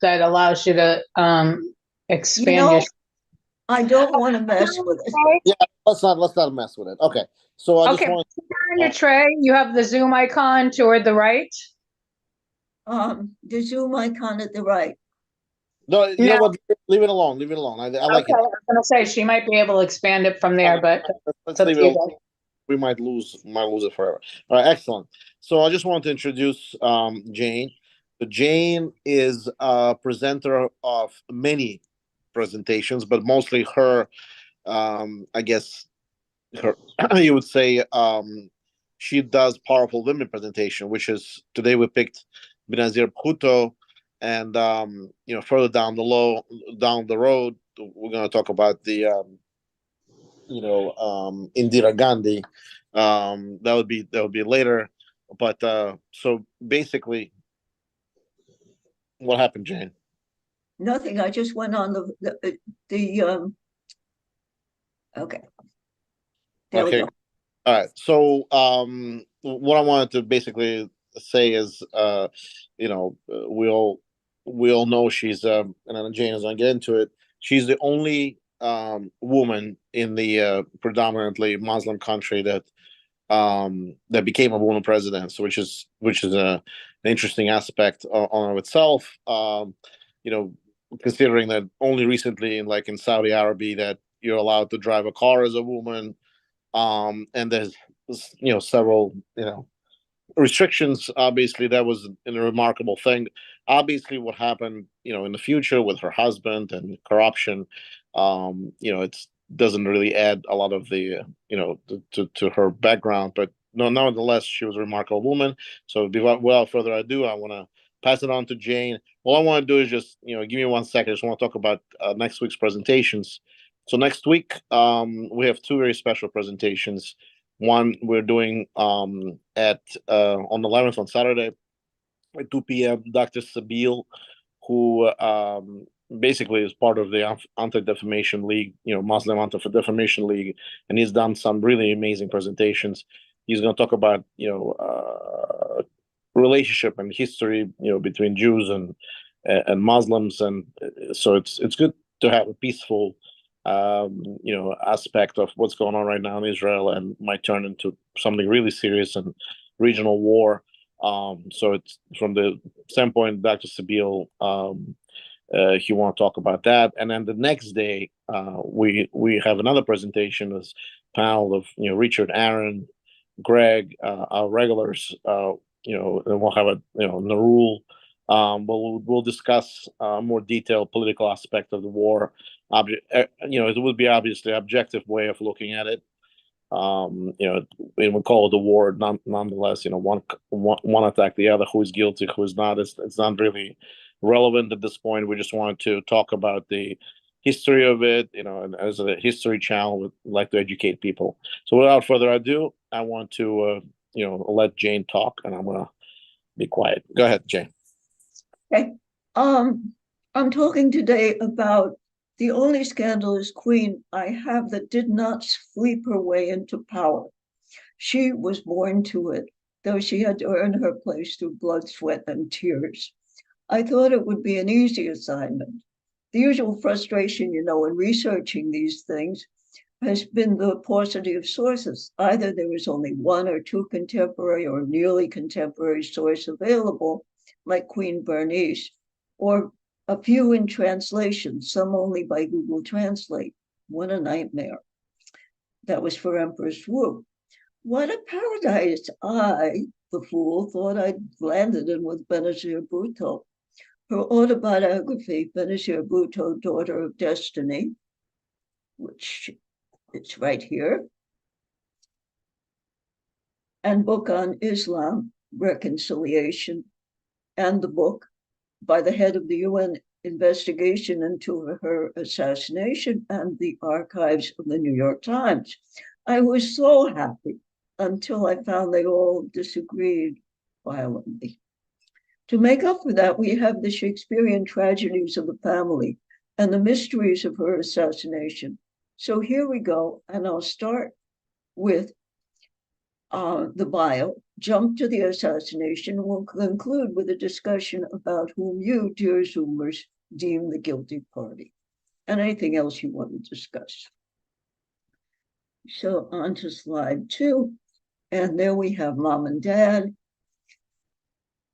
that allows you to You expand your. know, I don't want to mess with it. Yeah, let's not mess with it. Okay, so I just Okay, want. on Uh, your tray, you have the Zoom icon toward the right. The Zoom icon at the right. no, you know No, what? Leave it alone. Leave it alone. I like okay, it. I was gonna say she might be able to expand it from there, Okay, but it's let's up leave to it you alone. guys. We might lose it forever. All right, excellent. So I just want to introduce Jane. So Jane is a presenter of many presentations, but mostly her. I guess her. You would say she does powerful women presentation, which is today we picked Benazir Bhutto, and further down the road we're going to talk about the Indira Gandhi. That would be later. But so basically, what happened, Jane? Nothing. I just went on the okay. There we Okay, go. all right. So what I wanted to basically say is, we all know she's and then Jane is gonna get into it. She's the only woman in the predominantly Muslim country that became a woman president, which is an interesting aspect on of itself. You know, Considering that only recently, in Saudi Arabia, that you're allowed to drive a car as a woman, and there's several restrictions. Obviously, that was a remarkable thing. Obviously, what happened in the future with her husband and corruption, it doesn't really add a lot of the to her background, but no, nonetheless, she was a remarkable woman. So without further ado, I want to pass it on to Jane. All I want to do is just give me 1 second. I just want to talk about next week's presentations. So next week, we have two very special presentations. One we're doing at on the 11th on Saturday at 2 p.m. Dr. Sabil, who basically is part of the Anti-Defamation League, Muslim Anti-Defamation League, and he's done some really amazing presentations. He's going to talk about relationship and history, between Jews and Muslims, and so it's good to have a peaceful aspect of what's going on right now in Israel and might turn into something really serious and regional war. So it's from the standpoint, Dr. Sabil, he want to talk about that, and then the next day, we have another presentation, this panel of Richard, Aaron, Greg, our regulars, and we'll have a Narul. But we'll discuss more detailed political aspect of the war. It would be obviously objective way of looking at it. We call it the war. Nonetheless, one attack the other. Who is guilty? Who is not? It's not really relevant at this point. We just wanted to talk about the history of it. And as a history channel, we like to educate people. So without further ado, I want to let Jane talk, and I'm gonna be quiet. Go ahead, Jane. Okay. I'm talking today about the only scandalous queen I have that did not sleep her way into power. She was born to it, though she had to earn her place through blood, sweat, and tears. I thought it would be an easy assignment. The usual frustration, in researching these things has been the paucity of sources. Either there is only one or two contemporary or nearly contemporary source available, like Queen Bernice, or a few in translation, some only by Google Translate. What a nightmare. That was for Empress Wu. What a paradise I, the fool, thought I'd landed in with Benazir Bhutto. Her autobiography, Benazir Bhutto, Daughter of Destiny, which it's right here, and book on Islam, Reconciliation, and the book by the head of the UN investigation into her assassination and the archives of the New York Times. I was so happy until I found they all disagreed violently. To make up for that, we have the Shakespearean tragedies of the family and the mysteries of her assassination. So here we go, and I'll start with the bio, jump to the assassination, and we'll conclude with a discussion about whom you, dear Zoomers, deem the guilty party, and anything else you want to discuss. So on to slide 2, and there we have mom and dad.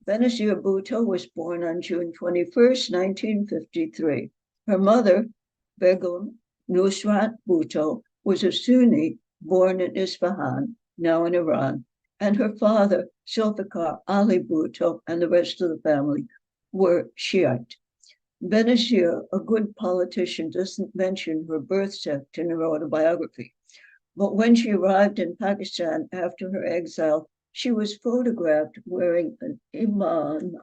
Benizir Bhutto was born on June 21st, 1953. Her mother, Begum Nusrat Bhutto, was a Sunni born in Isfahan, now in Iran, and her father, Zulfikar Ali Bhutto, and the rest of the family were Shiite. Benazir, a good politician, doesn't mention her birth sect in her autobiography. But when she arrived in Pakistan after her exile, she was photographed wearing an imam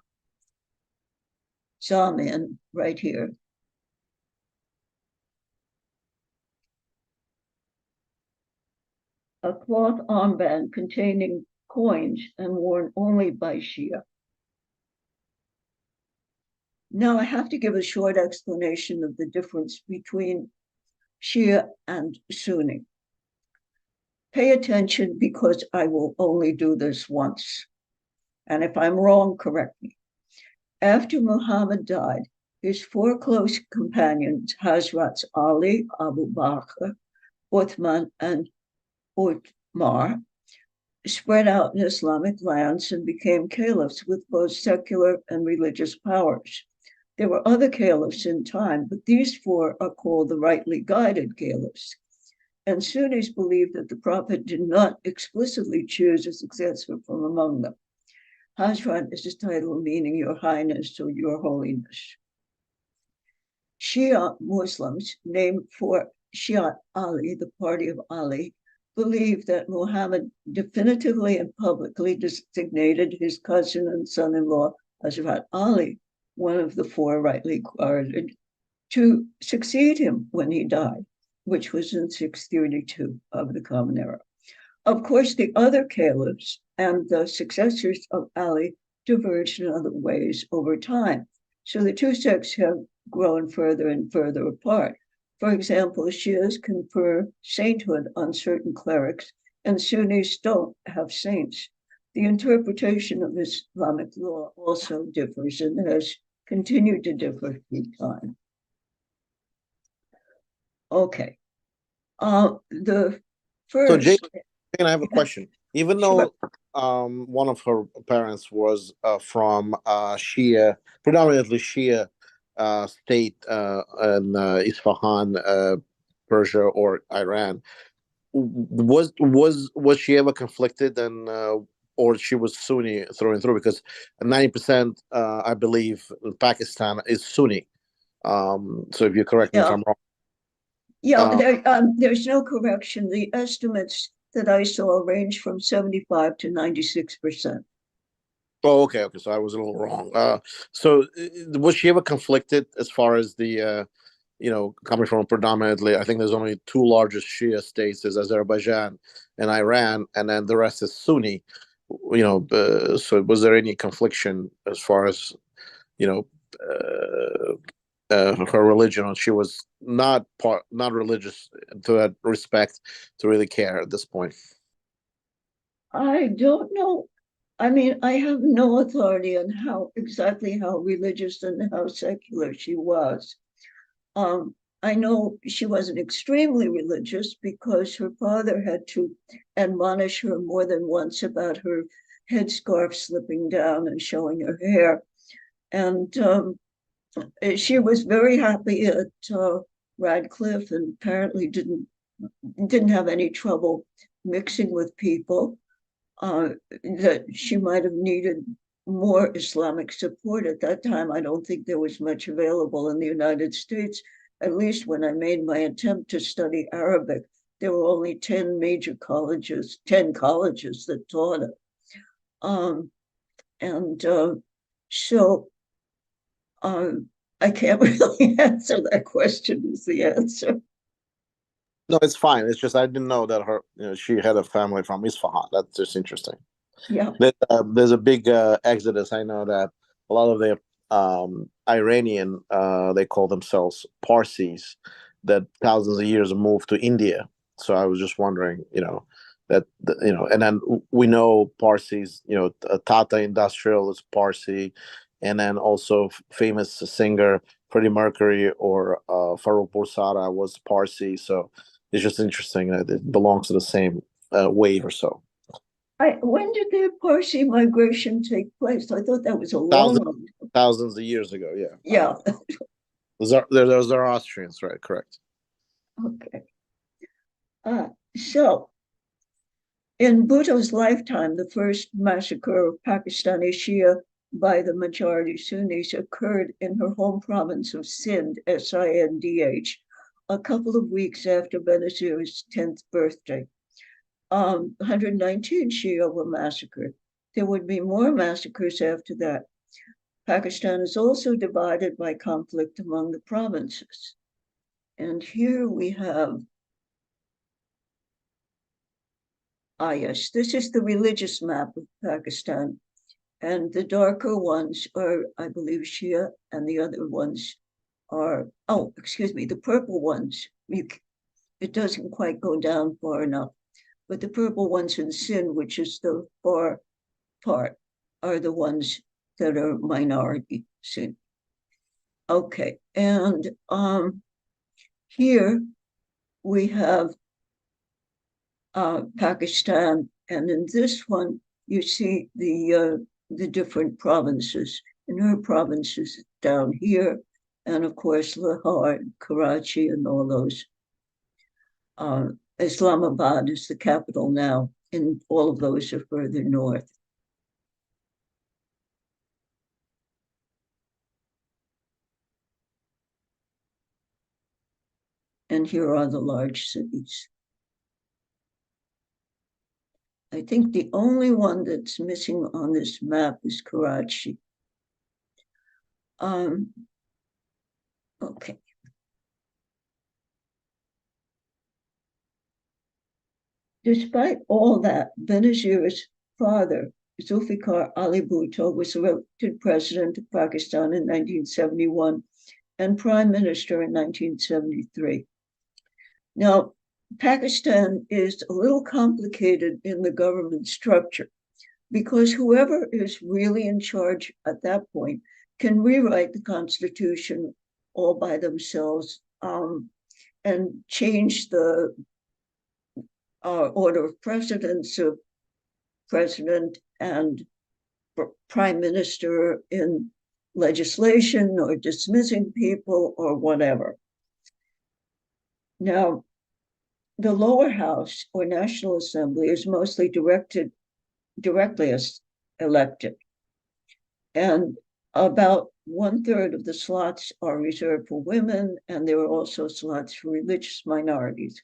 zamin right here. A cloth armband containing coins and worn only by Shia. Now I have to give a short explanation of the difference between Shia and Sunni. Pay attention because I will only do this once. And if I'm wrong, correct me. After Muhammad died, his 4 close companions, Hazrats Ali, Abu Bakr, Uthman, and Utmar, spread out in Islamic lands and became caliphs with both secular and religious powers. There were other caliphs in time, but these 4 are called the rightly guided caliphs. And Sunnis believe that the Prophet did not explicitly choose a successor from among them. Hazrat is his title meaning your highness or your holiness. Shia Muslims, named for Shiat Ali, the party of Ali, believe that Muhammad definitively and publicly designated his cousin and son-in-law, Hazrat Ali, one of the 4 rightly guarded, to succeed him when he died, which was in 632 of the Common Era. Of course, the other caliphs and the successors of Ali diverged in other ways over time. So the 2 sects have grown further and further apart. For example, Shias confer sainthood on certain clerics, and Sunnis don't have saints. The interpretation of Islamic law also differs and has continued to differ through time. Okay. The first. So Jane, I have a question. Even Sure. though one of her parents was from Shia, predominantly Shia state in Isfahan, Persia, or Iran, was she ever conflicted and or she was Sunni through and through? Because 90%, I believe, in Pakistan is Sunni. So if you correct me if Yeah. I'm wrong. Yeah, there's no correction. The estimates that I saw range from 75 to 96%. Oh, okay. So I was a little wrong. So was she ever conflicted as far as the, coming from predominantly, I think there's only 2 largest Shia states, is Azerbaijan and Iran, and then the rest is Sunni. So was there any confliction as far as, you know, her religion, or she was not religious to that respect to really care at this point? I don't know. I mean, I have no authority on exactly how religious and how secular she was. I know she wasn't extremely religious because her father had to admonish her more than once about her headscarf slipping down and showing her hair. And she was very happy at Radcliffe and apparently didn't have any trouble mixing with people. That she might have needed more Islamic support at that time. I don't think there was much available in the United States. At least when I made my attempt to study Arabic, there were only 10 colleges that taught it. So I can't really answer that question is the answer. No, it's fine. It's just I didn't know that she had a family from Isfahan. That's just interesting. Yeah. There's a big exodus. I know that a lot of the Iranian, they call themselves Parsis, that thousands of years moved to India. So I was just wondering, And then we know Parsis, Tata Industrial is Parsi, and then also famous singer Freddie Mercury or Farrokh Bulsara was Parsi. So it's just interesting that it belongs to the same wave or so. When did the Parsi migration take place? I thought that was a long one. Thousands of years ago, yeah. Yeah. Those are Austrians, right? Correct. Okay. So, in Bhutto's lifetime, the first massacre of Pakistani Shia by the majority Sunnis occurred in her home province of Sindh, Sindh, a couple of weeks after Benazir's 10th birthday. 119 Shia were massacred. There would be more massacres after that. Pakistan is also divided by conflict among the provinces. And here we have, yes, this is the religious map of Pakistan. And the darker ones are, I believe, Shia, and the other ones are, the purple ones. It doesn't quite go down far enough. But the purple ones in Sindh, which is the far part, are the ones that are minority Sindh. Okay, and here we have Pakistan, and in this one you see the different provinces. And her provinces down here, and of course Lahore, Karachi, and all those. Islamabad is the capital now, and all of those are further north. And here are the large cities. I think the only one that's missing on this map is Karachi. Okay. Despite all that, Benazir's father, Zulfikar Ali Bhutto, was elected president of Pakistan in 1971 and prime minister in 1973. Now, Pakistan is a little complicated in the government structure because whoever is really in charge at that point can rewrite the constitution all by themselves and change the order of precedence of president and prime minister in legislation or dismissing people or whatever. Now, the lower house or National Assembly is mostly directly elected. And about 1/3 of the slots are reserved for women, and there are also slots for religious minorities.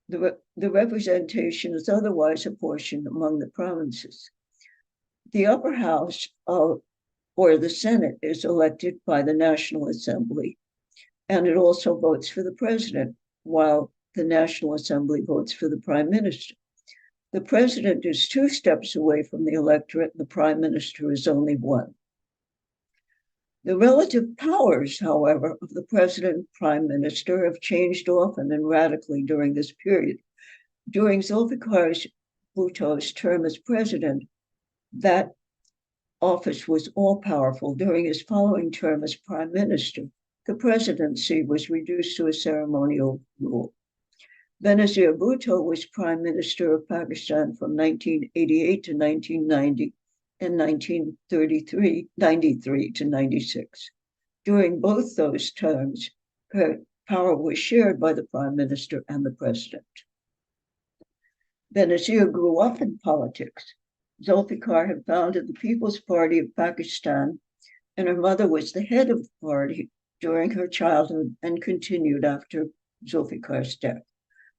The representation is otherwise apportioned among the provinces. The upper house or the Senate is elected by the National Assembly, and it also votes for the president, while the National Assembly votes for the prime minister. The president is 2 steps away from the electorate, and the prime minister is only 1. The relative powers, however, of the president and prime minister have changed often and radically during this period. During Zulfikar Bhutto's term as president, that office was all-powerful. During his following term as prime minister, the presidency was reduced to a ceremonial rule. Benazir Bhutto was prime minister of Pakistan from 1988 to 1990 and 1993 to 96. During both those terms, power was shared by the prime minister and the president. Benazir grew up in politics. Zulfikar had founded the People's Party of Pakistan, and her mother was the head of the party during her childhood and continued after Zulfikar's death.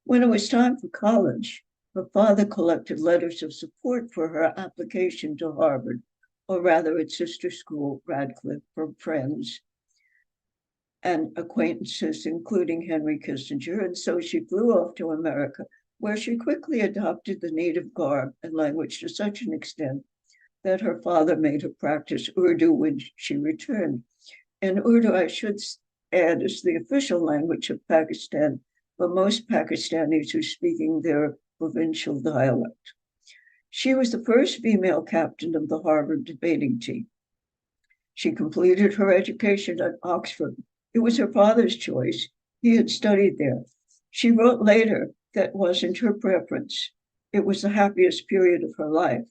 When it was time for college, her father collected letters of support for her application to Harvard, or rather its sister school, Radcliffe, from friends and acquaintances, including Henry Kissinger, and so she flew off to America, where she quickly adopted the native garb and language to such an extent that her father made her practice Urdu when she returned. And Urdu, I should add, is the official language of Pakistan, but most Pakistanis are speaking their provincial dialect. She was the first female captain of the Harvard debating team. She completed her education at Oxford. It was her father's choice. He had studied there. She wrote later that wasn't her preference. It was the happiest period of her life.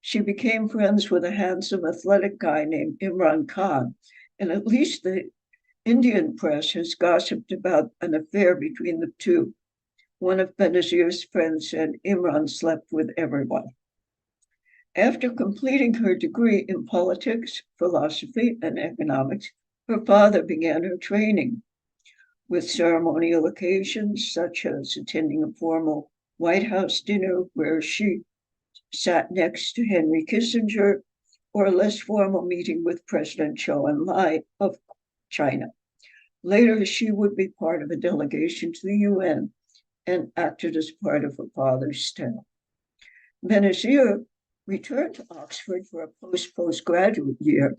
She became friends with a handsome, athletic guy named Imran Khan, and at least the Indian press has gossiped about an affair between the two. One of Benizir's friends said Imran slept with everyone. After completing her degree in politics, philosophy, and economics, her father began her training with ceremonial occasions, such as attending a formal White House dinner where she sat next to Henry Kissinger, or a less formal meeting with President Zhou Enlai of China. Later, she would be part of a delegation to the UN and acted as part of her father's staff. Benizir returned to Oxford for a postgraduate year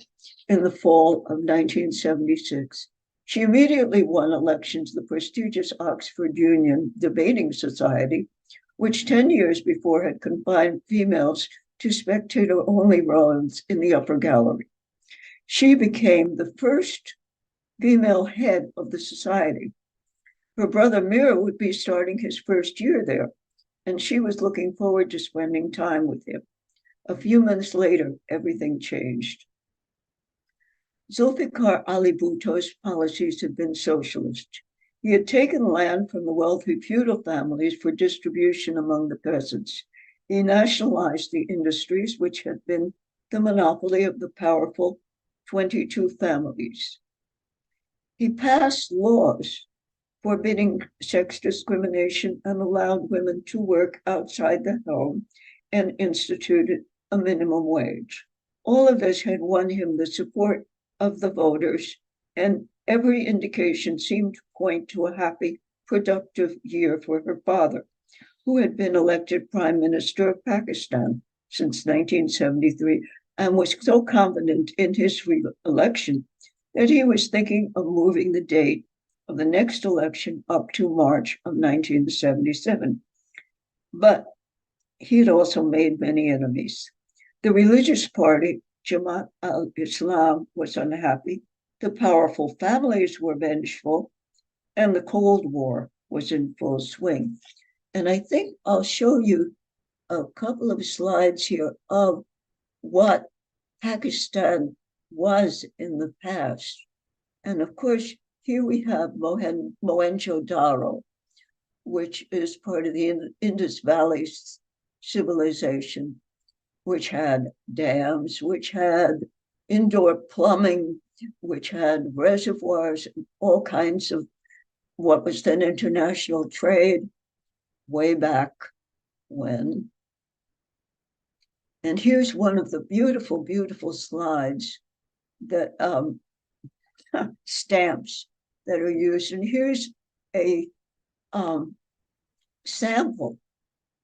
in the fall of 1976. She immediately won election to the prestigious Oxford Union Debating Society, which 10 years before had confined females to spectator-only roles in the upper gallery. She became the first female head of the society. Her brother Mir would be starting his first year there, and she was looking forward to spending time with him. A few months later, everything changed. Zulfikar Ali Bhutto's policies had been socialist. He had taken land from the wealthy feudal families for distribution among the peasants. He nationalized the industries, which had been the monopoly of the powerful 22 families. He passed laws forbidding sex discrimination and allowed women to work outside the home and instituted a minimum wage. All of this had won him the support of the voters, and every indication seemed to point to a happy, productive year for her father, who had been elected Prime Minister of Pakistan since 1973 and was so confident in his re-election that he was thinking of moving the date of the next election up to March of 1977. But he had also made many enemies. The religious party, Jamaat al-Islam, was unhappy. The powerful families were vengeful, and the Cold War was in full swing. And I think I'll show you a couple of slides here of what Pakistan was in the past. And of course, here we have Mohenjo-Daro, which is part of the Indus Valley civilization, which had dams, which had indoor plumbing, which had reservoirs, all kinds of what was then international trade way back when. And here's one of the beautiful, beautiful slides that stamps that are used. And here's a sample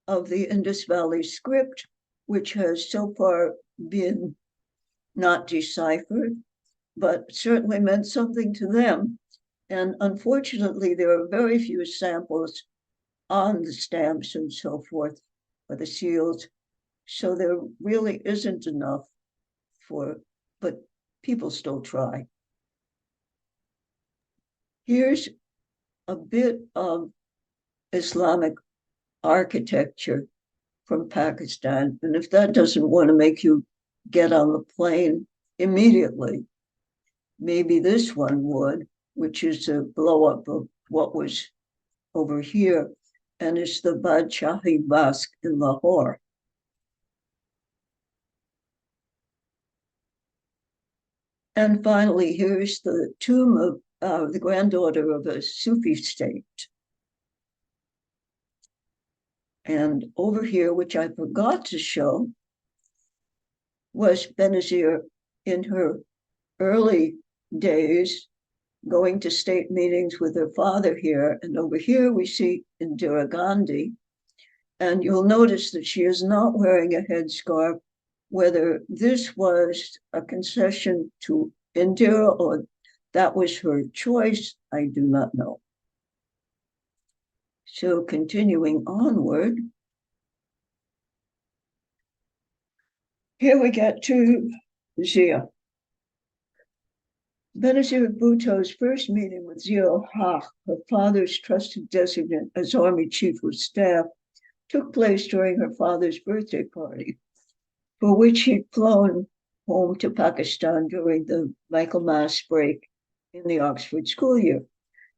of the Indus Valley script, which has so far been not deciphered, but certainly meant something to them. And unfortunately, there are very few samples on the stamps and so forth, or the seals. So there really isn't enough but people still try. Here's a bit of Islamic architecture from Pakistan. And if that doesn't want to make you get on the plane immediately, maybe this one would, which is a blow up of what was over here, and it's the Badshahi Basque in Lahore. And finally, here's the tomb of the granddaughter of a Sufi state. And over here, which I forgot to show, was Benazir in her early days going to state meetings with her father here. And over here we see Indira Gandhi. And you'll notice that she is not wearing a headscarf. Whether this was a concession to Indira or that was her choice, I do not know. So continuing onward, here we get to Zia. Benizir Bhutto's first meeting with Zia-ul-Haq, her father's trusted designate as Army Chief of Staff, took place during her father's birthday party, for which he'd flown home to Pakistan during the Michaelmas break in the Oxford school year.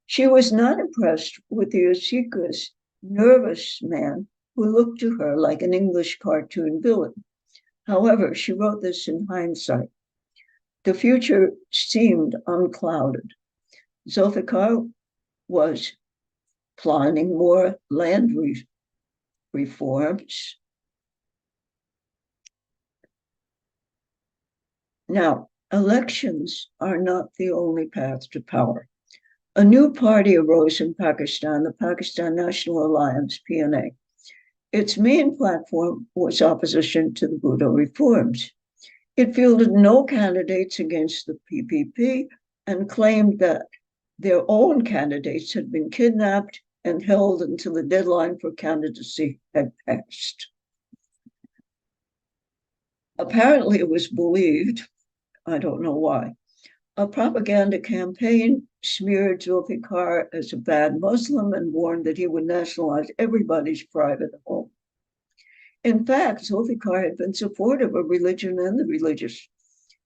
She was not impressed with the obsequious, nervous man who looked to her like an English cartoon villain. However, she wrote this in hindsight. The future seemed unclouded. Zulfikar was planning more land reforms. Now, elections are not the only path to power. A new party arose in Pakistan, the Pakistan National Alliance, PNA. Its main platform was opposition to the Bhutto reforms. It fielded no candidates against the PPP and claimed that their own candidates had been kidnapped and held until the deadline for candidacy had passed. Apparently, it was believed, I don't know why, a propaganda campaign smeared Zulfikar as a bad Muslim and warned that he would nationalize everybody's private home. In fact, Zulfikar had been supportive of religion and the religious.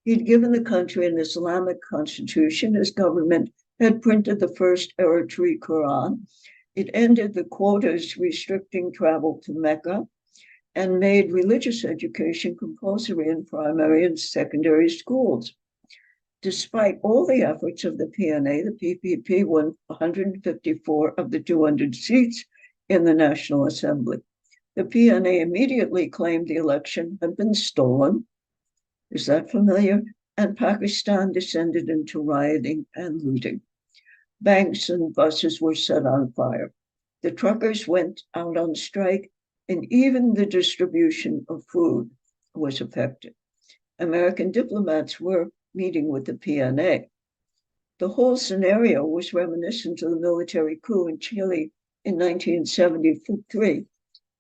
He'd given the country an Islamic constitution. His government had printed the first Eritrea Quran. It ended the quotas restricting travel to Mecca and made religious education compulsory in primary and secondary schools. Despite all the efforts of the PNA, the PPP won 154 of the 200 seats in the National Assembly. The PNA immediately claimed the election had been stolen. Is that familiar? And Pakistan descended into rioting and looting. Banks and buses were set on fire. The truckers went out on strike, and even the distribution of food was affected. American diplomats were meeting with the PNA. The whole scenario was reminiscent of the military coup in Chile in 1973.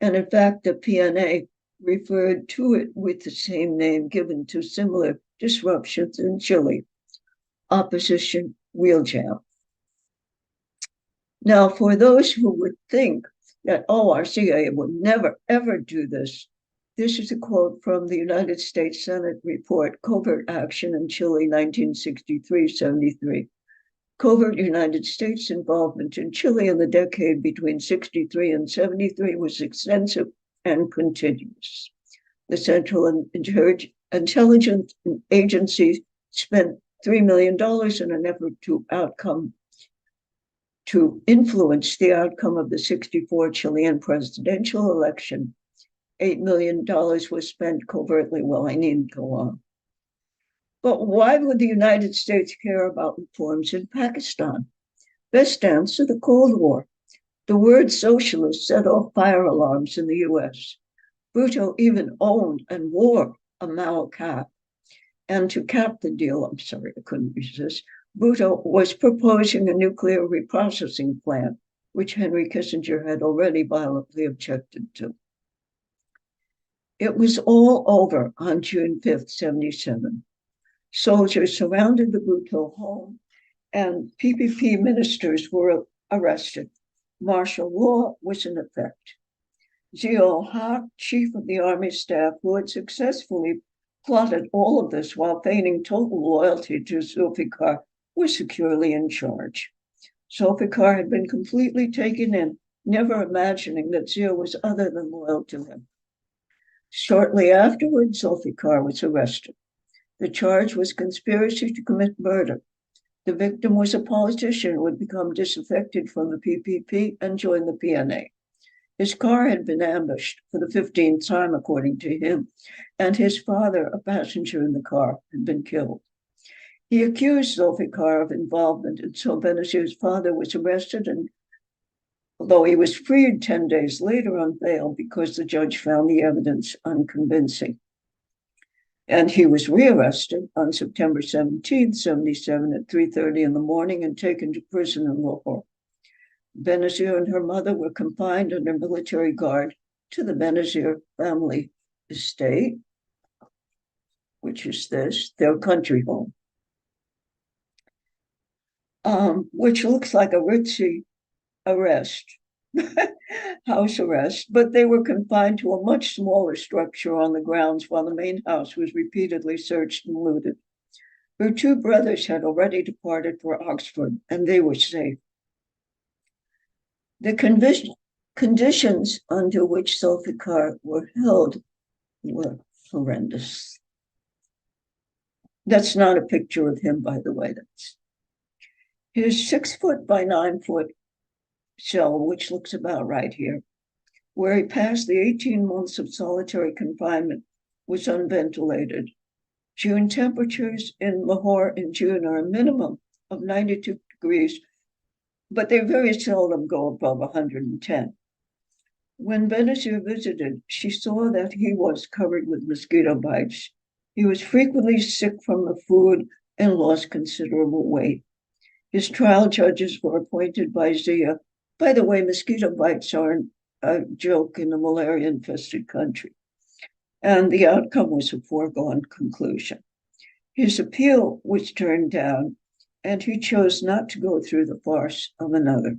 And in fact, the PNA referred to it with the same name given to similar disruptions in Chile, opposition wheel jam. Now, for those who would think that, our CIA would never, ever do this, this is a quote from the United States Senate report, Covert Action in Chile, 1963-73. Covert United States involvement in Chile in the decade between 63 and 73 was extensive and continuous. The Central Intelligence Agency spent $3 million in an effort to influence the outcome of the 64 Chilean presidential election. $8 million was spent covertly. Well, I needn't go on. But why would the United States care about reforms in Pakistan? Best answer, the Cold War. The word socialist set off fire alarms in the US. Bhutto even owned and wore a Mao cap. And to cap the deal, I'm sorry, I couldn't resist, Bhutto was proposing a nuclear reprocessing plant, which Henry Kissinger had already violently objected to. It was all over on June 5th, 77. Soldiers surrounded the Bhutto home, and PPP ministers were arrested. Martial law was in effect. Zia-ul-Haq, chief of the army staff, who had successfully plotted all of this while feigning total loyalty to Zulfikar, was securely in charge. Zulfikar had been completely taken in, never imagining that Zia was other than loyal to him. Shortly afterwards, Zulfikar was arrested. The charge was conspiracy to commit murder. The victim was a politician who had become disaffected from the PPP and joined the PNA. His car had been ambushed for the 15th time, according to him, and his father, a passenger in the car, had been killed. He accused Zulfikar of involvement, and so Benazir's father was arrested, and although he was freed 10 days later on bail because the judge found the evidence unconvincing. And he was rearrested on September 17, 77 at 3:30 in the morning and taken to prison in Lahore. Benazir and her mother were confined under military guard to the Benizir family estate, which is their country home, which looks like a ritzy arrest, house arrest, but they were confined to a much smaller structure on the grounds while the main house was repeatedly searched and looted. Her two brothers had already departed for Oxford, and they were safe. The conditions under which Zulfikar were held were horrendous. That's not a picture of him, by the way. That's his 6 foot by 9 foot cell, which looks about right here, where he passed the 18 months of solitary confinement, was unventilated. June temperatures in Lahore in June are a minimum of 92 degrees, but they very seldom go above 110. When Benazir visited, she saw that he was covered with mosquito bites. He was frequently sick from the food and lost considerable weight. His trial judges were appointed by Zia. By the way, mosquito bites are a joke in a malaria-infested country. And the outcome was a foregone conclusion. His appeal was turned down, and he chose not to go through the farce of another.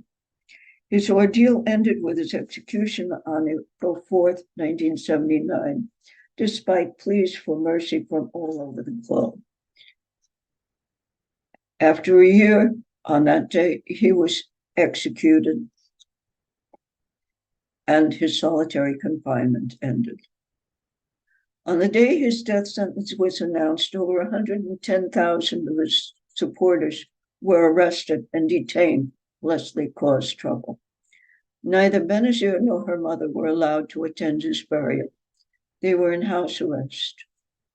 His ordeal ended with his execution on April 4th, 1979, despite pleas for mercy from all over the globe. After a year on that day, he was executed, and his solitary confinement ended. On the day his death sentence was announced, over 110,000 of his supporters were arrested and detained, lest they cause trouble. Neither Benazir nor her mother were allowed to attend his burial. They were in house arrest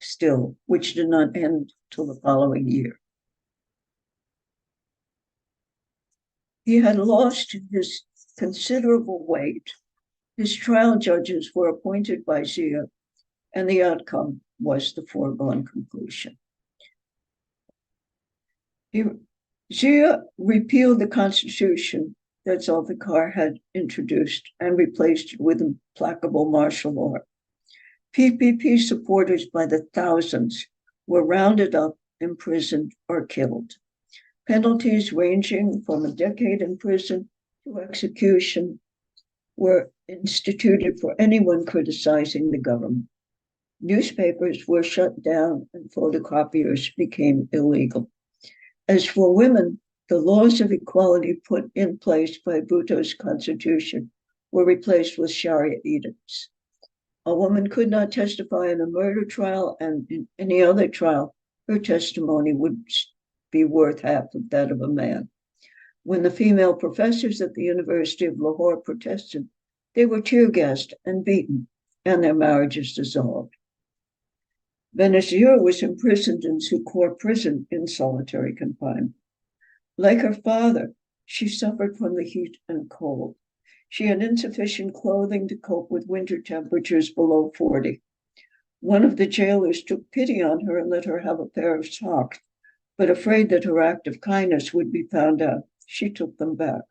still, which did not end till the following year. He had lost his considerable weight. His trial judges were appointed by Zia, and the outcome was the foregone conclusion. Zia repealed the constitution that Zulfikar had introduced and replaced it with implacable martial law. PPP supporters by the thousands were rounded up, imprisoned, or killed. Penalties ranging from a decade in prison to execution were instituted for anyone criticizing the government. Newspapers were shut down and photocopiers became illegal. As for women, the laws of equality put in place by Bhutto's constitution were replaced with Sharia edicts. A woman could not testify in a murder trial, and in any other trial, her testimony would be worth half of that of a man. When the female professors at the University of Lahore protested, they were tear gassed and beaten, and their marriages dissolved. Benizir was imprisoned in Sukkur prison in solitary confinement. Like her father, she suffered from the heat and cold. She had insufficient clothing to cope with winter temperatures below 40. One of the jailers took pity on her and let her have a pair of socks, but afraid that her act of kindness would be found out, she took them back.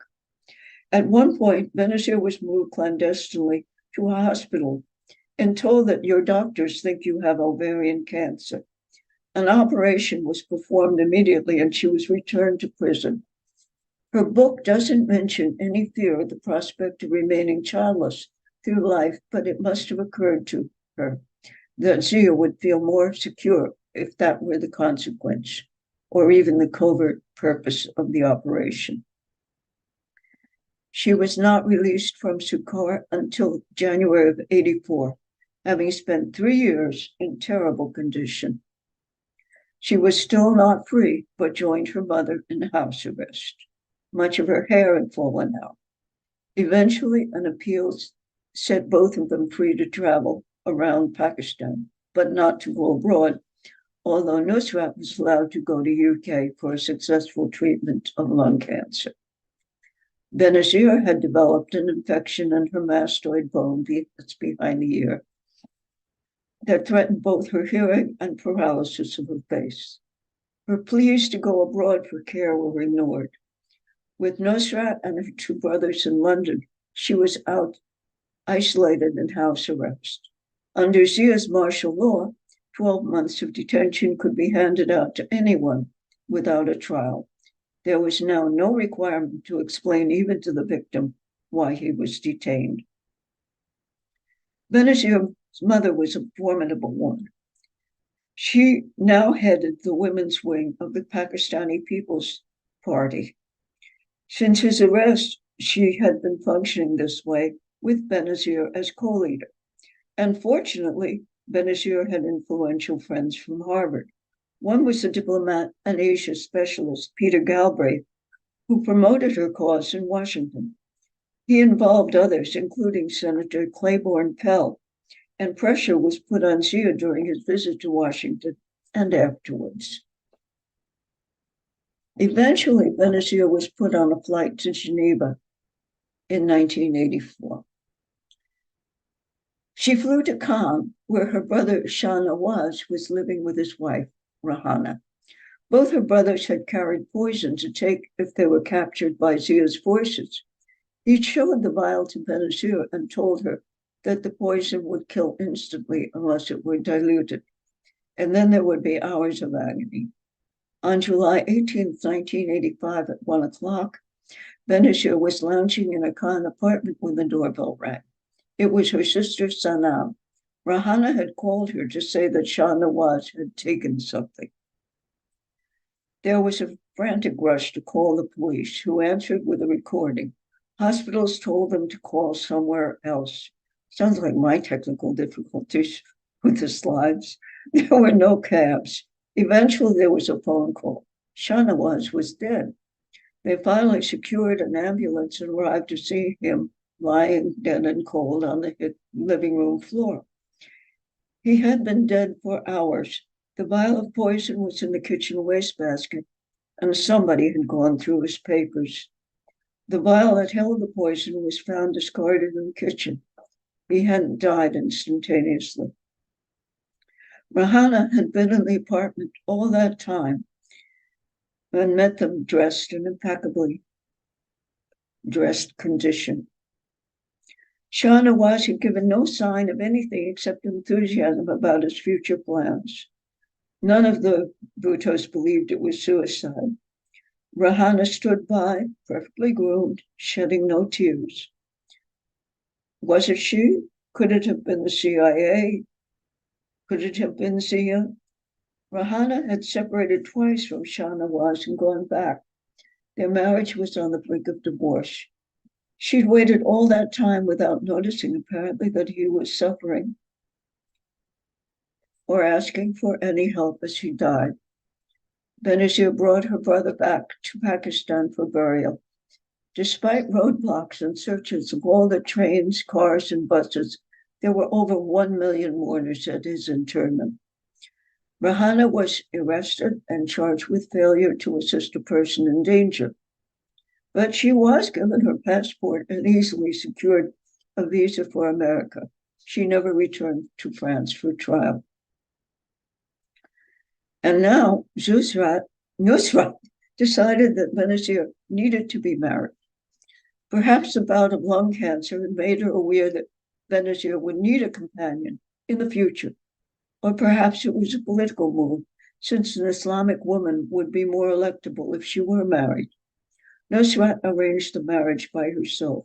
At one point, Benazir was moved clandestinely to a hospital and told that your doctors think you have ovarian cancer. An operation was performed immediately and she was returned to prison. Her book doesn't mention any fear of the prospect of remaining childless through life, but it must have occurred to her that Zia would feel more secure if that were the consequence, or even the covert purpose of the operation. She was not released from Sukkur until January of 1984, having spent 3 years in terrible condition. She was still not free, but joined her mother in house arrest. Much of her hair had fallen out. Eventually, an appeal set both of them free to travel around Pakistan, but not to go abroad, although Nusrat was allowed to go to UK for a successful treatment of lung cancer. Benizir had developed an infection in her mastoid bone that's behind the ear that threatened both her hearing and paralysis of her face. Her pleas to go abroad for care were ignored. With Nusrat and her two brothers in London, she was isolated in house arrest. Under Zia's martial law, 12 months of detention could be handed out to anyone without a trial. There was now no requirement to explain even to the victim why he was detained. Benazir's mother was a formidable woman. She now headed the women's wing of the Pakistani People's Party. Since his arrest, she had been functioning this way with Benazir as co-leader. And fortunately, Benazir had influential friends from Harvard. One was a diplomat and Asia specialist, Peter Galbraith, who promoted her cause in Washington. He involved others, including Senator Claiborne Pell, and pressure was put on Zia during his visit to Washington and afterwards. Eventually, Benazir was put on a flight to Geneva in 1984. She flew to Cannes, where her brother Shah Nawaz was living with his wife, Rahana. Both her brothers had carried poison to take if they were captured by Zia's forces. Each showed the vial to Benazir and told her that the poison would kill instantly unless it were diluted, and then there would be hours of agony. On July 18, 1985, at 1 o'clock, Benazir was lounging in a Cannes apartment when the doorbell rang. It was her sister Sanam. Rahana had called her to say that Shah Nawaz had taken something. There was a frantic rush to call the police, who answered with a recording. Hospitals told them to call somewhere else. Sounds like my technical difficulties with the slides. There were no cabs. Eventually, there was a phone call. Shah Nawaz was dead. They finally secured an ambulance and arrived to see him lying dead and cold on the living room floor. He had been dead for hours. The vial of poison was in the kitchen wastebasket, and somebody had gone through his papers. The vial that held the poison was found discarded in the kitchen. He hadn't died instantaneously. Rahana had been in the apartment all that time and met them dressed in impeccably dressed condition. Shah Nawaz had given no sign of anything except enthusiasm about his future plans. None of the Bhuttos believed it was suicide. Rahana stood by, perfectly groomed, shedding no tears. Was it she? Could it have been the CIA? Could it have been Zia? Rahana had separated twice from Shah Nawaz and gone back. Their marriage was on the brink of divorce. She'd waited all that time without noticing, apparently, that he was suffering or asking for any help as he died. Benizir brought her brother back to Pakistan for burial. Despite roadblocks and searches of all the trains, cars, and buses, there were over 1 million mourners at his interment. Rahana was arrested and charged with failure to assist a person in danger. But she was given her passport and easily secured a visa for America. She never returned to France for trial. And now Nusrat decided that Benazir needed to be married. Perhaps a bout of lung cancer had made her aware that Benazir would need a companion in the future. Or perhaps it was a political move, since an Islamic woman would be more electable if she were married. Nusrat arranged the marriage by herself.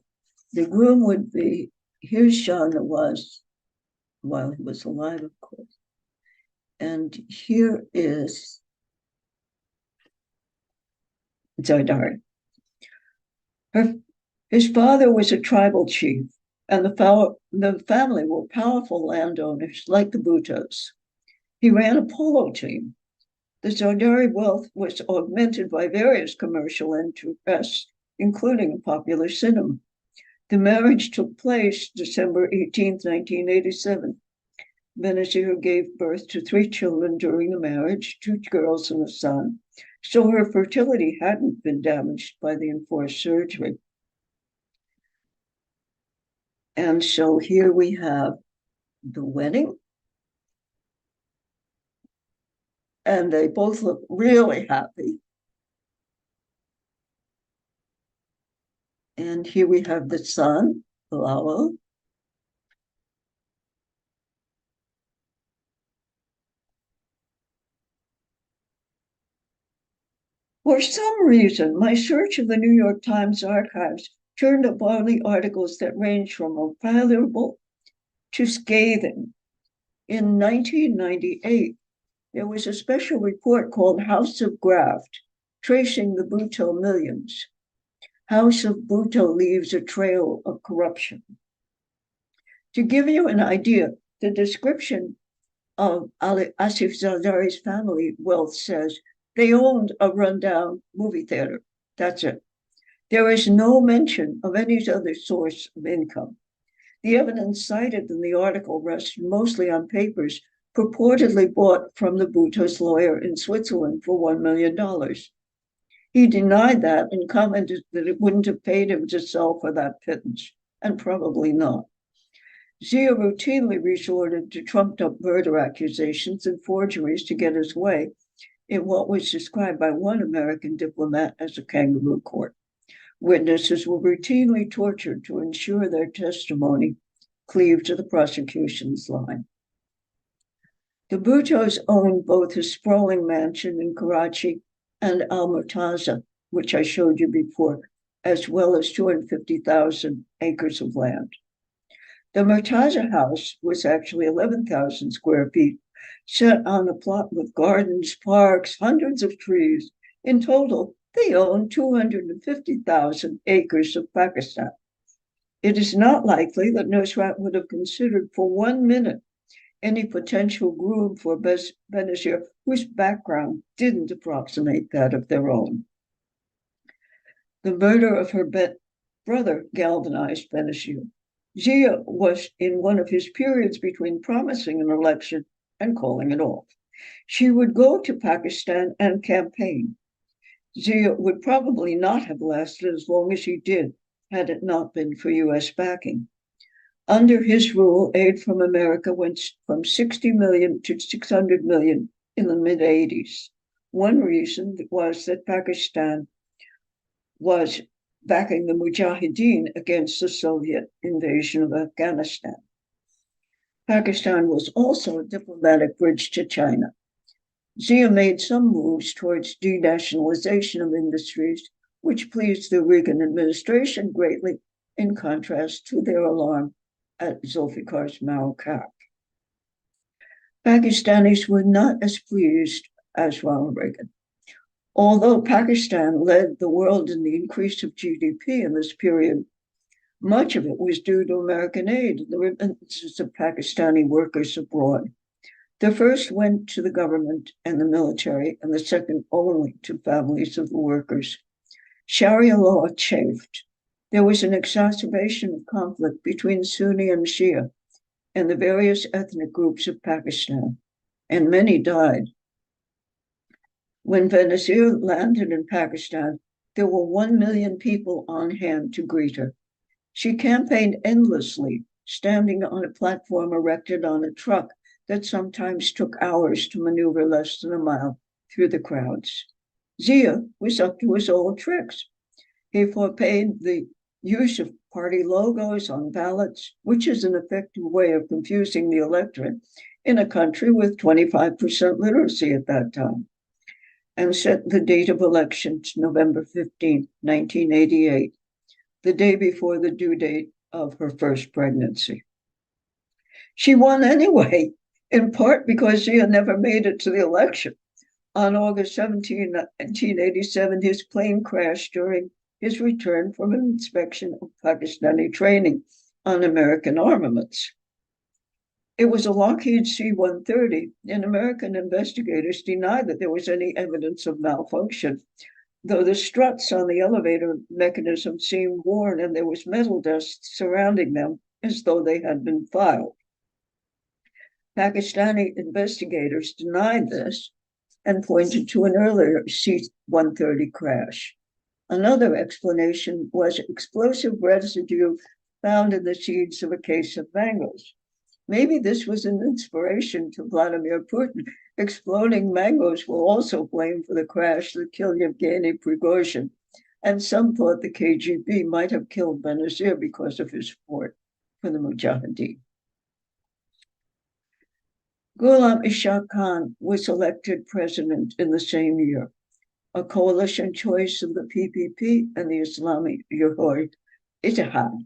The groom would be, here's Shah Nawaz, while he was alive, of course. And here is Zardari. His father was a tribal chief, and the family were powerful landowners like the Bhuttos. He ran a polo team. The Zardari wealth was augmented by various commercial interests, including a popular cinema. The marriage took place December 18, 1987. Benizir gave birth to 3 children during the marriage, 2 girls and a son, so her fertility hadn't been damaged by the enforced surgery. And so here we have the wedding. And they both look really happy. And here we have the sun, Lowell. For some reason, my search of the New York Times archives turned up only articles that range from valuable to scathing. In 1998, there was a special report called House of Graft, tracing the Bhutto millions. House of Bhutto leaves a trail of corruption. To give you an idea, the description of Asif Zardari's family wealth says they owned a rundown movie theater. That's it. There is no mention of any other source of income. The evidence cited in the article rested mostly on papers purportedly bought from the Bhutto's lawyer in Switzerland for $1 million. He denied that and commented that it wouldn't have paid him to sell for that pittance, and probably not. Zia routinely resorted to trumped-up murder accusations and forgeries to get his way in what was described by one American diplomat as a kangaroo court. Witnesses were routinely tortured to ensure their testimony cleaved to the prosecution's line. The Bhuttos owned both a sprawling mansion in Karachi and Al Murtaza, which I showed you before, as well as 250,000 acres of land. The Murtaza house was actually 11,000 square feet, set on a plot with gardens, parks, hundreds of trees. In total, they owned 250,000 acres of Pakistan. It is not likely that Nusrat would have considered for 1 minute any potential groom for Benizir whose background didn't approximate that of their own. The murder of her brother galvanized Benizir. Zia was in one of his periods between promising an election and calling it off. She would go to Pakistan and campaign. Zia would probably not have lasted as long as she did had it not been for U.S. backing. Under his rule, aid from America went from 60 million to 600 million in the mid-'80s. One reason was that Pakistan was backing the Mujahideen against the Soviet invasion of Afghanistan. Pakistan was also a diplomatic bridge to China. Zia made some moves towards denationalization of industries, which pleased the Reagan administration greatly, in contrast to their alarm at Zulfikar's Mao-Kak. Pakistanis were not as pleased as Ronald Reagan. Although Pakistan led the world in the increase of GDP in this period, much of it was due to American aid and the remittances of Pakistani workers abroad. The first went to the government and the military, and the second only to families of the workers. Sharia law chafed. There was an exacerbation of conflict between Sunni and Shia and the various ethnic groups of Pakistan, and many died. When Benazir landed in Pakistan, there were 1 million people on hand to greet her. She campaigned endlessly, standing on a platform erected on a truck that sometimes took hours to maneuver less than a mile through the crowds. Zia was up to his old tricks. He forbade the use of party logos on ballots, which is an effective way of confusing the electorate in a country with 25% literacy at that time, and set the date of election to November 15, 1988, the day before the due date of her first pregnancy. She won anyway, in part because Zia never made it to the election. On August 17, 1987, his plane crashed during his return from an inspection of Pakistani training on American armaments. It was a Lockheed C-130, and American investigators denied that there was any evidence of malfunction, though the struts on the elevator mechanism seemed worn and there was metal dust surrounding them as though they had been filed. Pakistani investigators denied this and pointed to an earlier C-130 crash. Another explanation was explosive residue found in the seeds of a case of mangoes. Maybe this was an inspiration to Vladimir Putin. Exploding mangoes were also blamed for the crash that killed Yevgeny Prigozhin, and some thought the KGB might have killed Benazir because of his support for the Mujahideen. Ghulam Ishaq Khan was elected president in the same year, a coalition choice of the PPP and the Islamic Ittihad,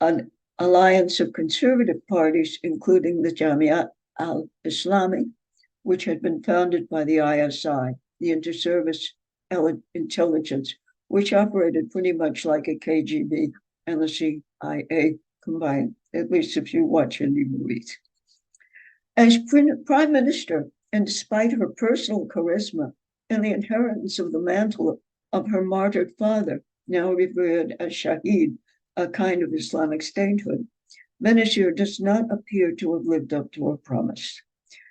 an alliance of conservative parties, including the Jamiat al-Islami, which had been founded by the ISI, the Inter-Service Intelligence, which operated pretty much like a KGB and the CIA combined, at least if you watch any movies. As prime minister, and despite her personal charisma and the inheritance of the mantle of her martyred father, now revered as Shahid, a kind of Islamic statehood, Benazir does not appear to have lived up to her promise.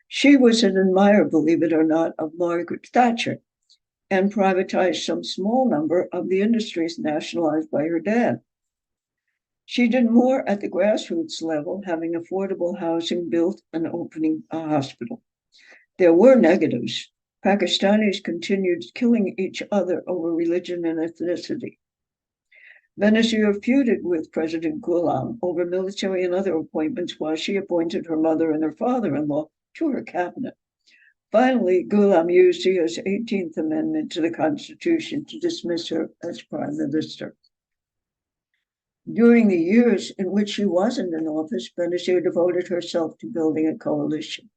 She was an admirer, believe it or not, of Margaret Thatcher and privatized some small number of the industries nationalized by her dad. She did more at the grassroots level, having affordable housing built and opening a hospital. There were negatives. Pakistanis continued killing each other over religion and ethnicity. Benazir feuded with President Ghulam over military and other appointments while she appointed her mother and her father-in-law to her cabinet. Finally, Ghulam used Zia's 18th Amendment to the Constitution to dismiss her as prime minister. During the years in which she wasn't in office, Benazir devoted herself to building a coalition.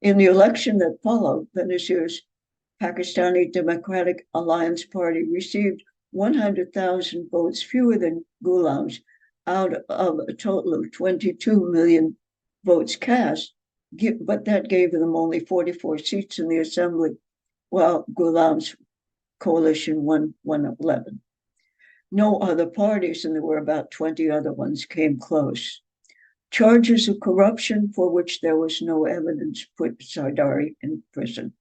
In the election that followed, Benazir's Pakistani Democratic Alliance Party received 100,000 votes fewer than Ghulam's out of a total of 22 million votes cast, but that gave them only 44 seats in the assembly, while Ghulam's coalition won 111. No other parties, and there were about 20 other ones, came close. Charges of corruption for which there was no evidence put Zardari in prison.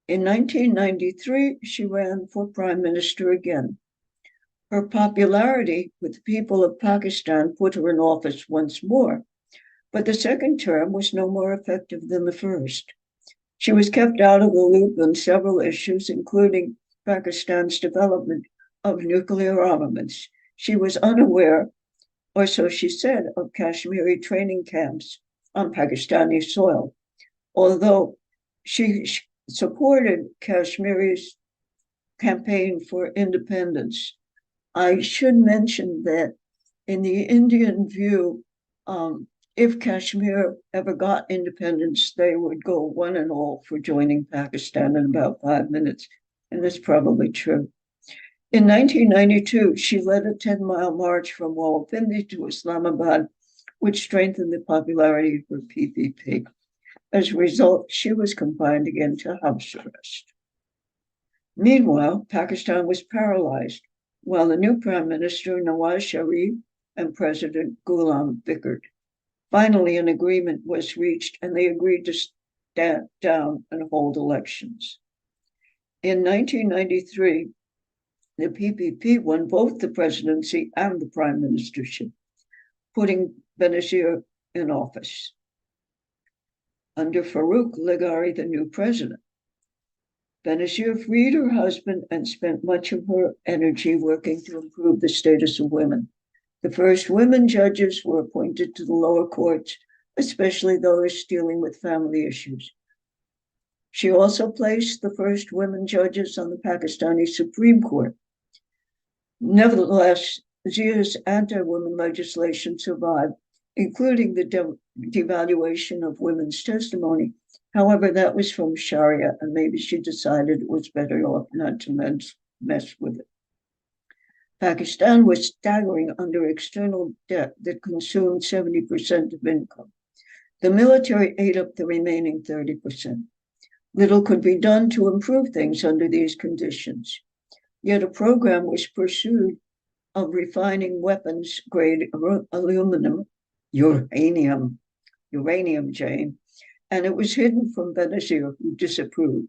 In 1993, she ran for prime minister again. Her popularity with the people of Pakistan put her in office once more, but the second term was no more effective than the first. She was kept out of the loop on several issues, including Pakistan's development of nuclear armaments. She was unaware, or so she said, of Kashmiri training camps on Pakistani soil, although she supported Kashmiri's campaign for independence. I should mention that in the Indian view, if Kashmir ever got independence, they would go one and all for joining Pakistan in about 5 minutes, and that's probably true. In 1992, she led a 10-mile march from Rawalpindi to Islamabad, which strengthened the popularity of her PPP. As a result, she was confined again to house arrest. Meanwhile, Pakistan was paralyzed, while the new Prime Minister Nawaz Sharif and President Ghulam bickered. Finally, an agreement was reached, and they agreed to stand down and hold elections. In 1993, the PPP won both the presidency and the prime ministership, putting Benazir in office. Under Farouk Ligari, the new president, Benazir freed her husband and spent much of her energy working to improve the status of women. The first women judges were appointed to the lower courts, especially those dealing with family issues. She also placed the first women judges on the Pakistani Supreme Court. Nevertheless, Zia's anti-women legislation survived, including the devaluation of women's testimony. However, that was from Sharia, and maybe she decided it was better off not to mess with it. Pakistan was staggering under external debt that consumed 70% of income. The military ate up the remaining 30%. Little could be done to improve things under these conditions. Yet a program was pursued of refining weapons-grade aluminum, uranium, Jane, and it was hidden from Benazir, who disapproved.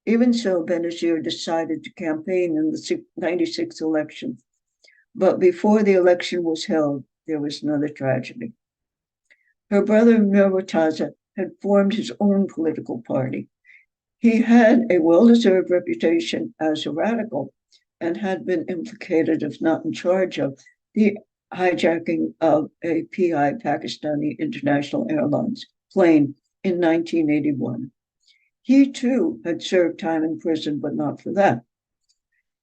Even so, Benazir decided to campaign in the 96 election. But before the election was held, there was another tragedy. Her brother Mir Murtaza had formed his own political party. He had a well-deserved reputation as a radical and had been implicated, if not in charge of, the hijacking of a PI, Pakistani International Airlines plane, in 1981. He too had served time in prison, but not for that.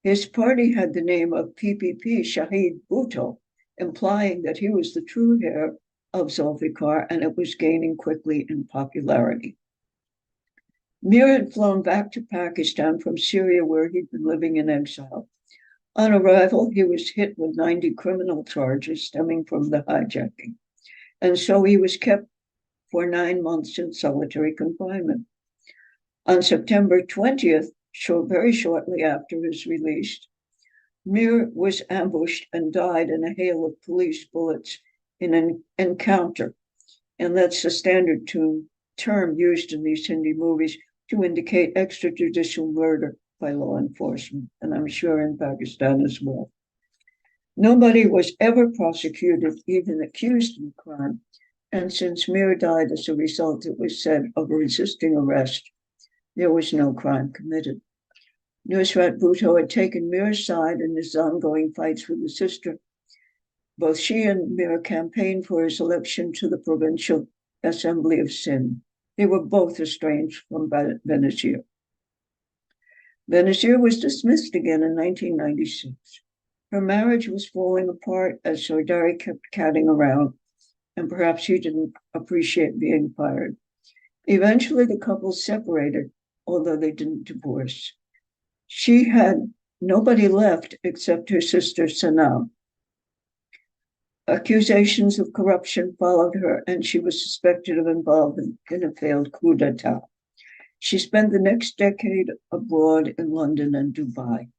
His party had the name of PPP Shahid Bhutto, implying that he was the true heir of Zulfikar, and it was gaining quickly in popularity. Mir had flown back to Pakistan from Syria, where he'd been living in exile. On arrival, he was hit with 90 criminal charges stemming from the hijacking, and so he was kept for 9 months in solitary confinement. On September 20th, very shortly after his release, Mir was ambushed and died in a hail of police bullets in an encounter. And that's the standard term used in these Hindi movies to indicate extrajudicial murder by law enforcement, and I'm sure in Pakistan as well. Nobody was ever prosecuted, even accused of the crime, and since Mir died as a result, it was said, of resisting arrest, there was no crime committed. Nusrat Bhutto had taken Mir's side in his ongoing fights with his sister. Both she and Mir campaigned for his election to the Provincial Assembly of Sindh. They were both estranged from Benizir. Benizir was dismissed again in 1996. Her marriage was falling apart as Zardari kept catting around, and perhaps he didn't appreciate being fired. Eventually, the couple separated, although they didn't divorce. She had nobody left except her sister Sanam. Accusations of corruption followed her, and she was suspected of involvement in a failed coup d'etat. She spent the next decade abroad in London and Dubai.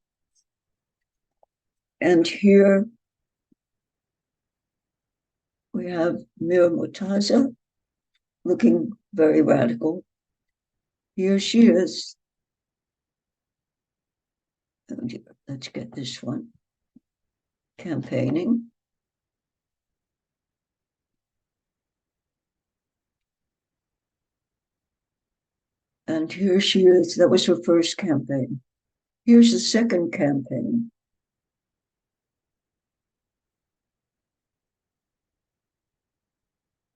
And here we have Mir Murtaza, looking very radical. Here she is. Let's get this one. Campaigning. And here she is. That was her first campaign. Here's the second campaign.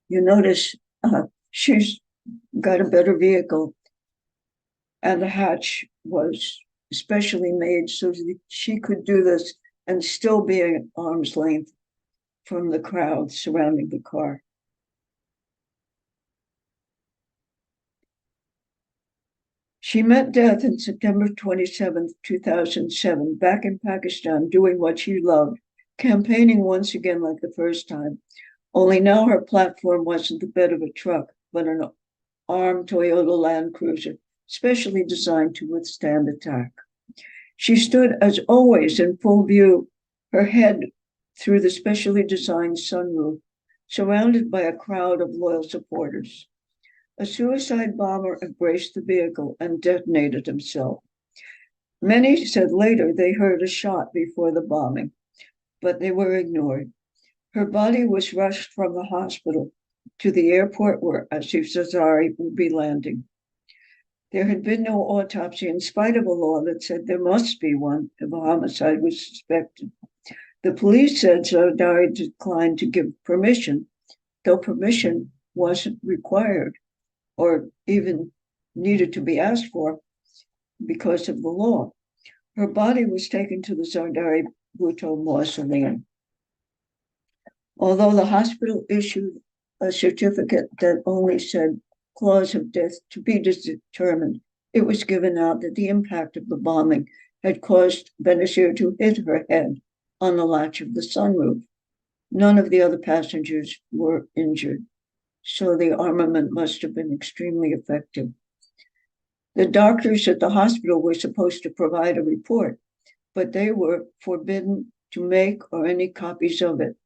You notice she's got a better vehicle, and the hatch was specially made so that she could do this and still be at arm's length from the crowd surrounding the car. She met death on September 27th, 2007, back in Pakistan, doing what she loved, campaigning once again like the first time. Only now her platform wasn't the bed of a truck, but an armed Toyota Land Cruiser, specially designed to withstand attack. She stood, as always, in full view, her head through the specially designed sunroof, surrounded by a crowd of loyal supporters. A suicide bomber embraced the vehicle and detonated himself. Many said later they heard a shot before the bombing, but they were ignored. Her body was rushed from the hospital to the airport where Asif Zardari would be landing. There had been no autopsy in spite of a law that said there must be one if a homicide was suspected. The police said Zardari declined to give permission, though permission wasn't required or even needed to be asked for because of the law. Her body was taken to the Zardari Bhutto mausoleum. Although the hospital issued a certificate that only said cause of death to be determined, it was given out that the impact of the bombing had caused Benizir to hit her head on the latch of the sunroof. None of the other passengers were injured, so the armament must have been extremely effective. The doctors at the hospital were supposed to provide a report, but they were forbidden to make or any copies of it.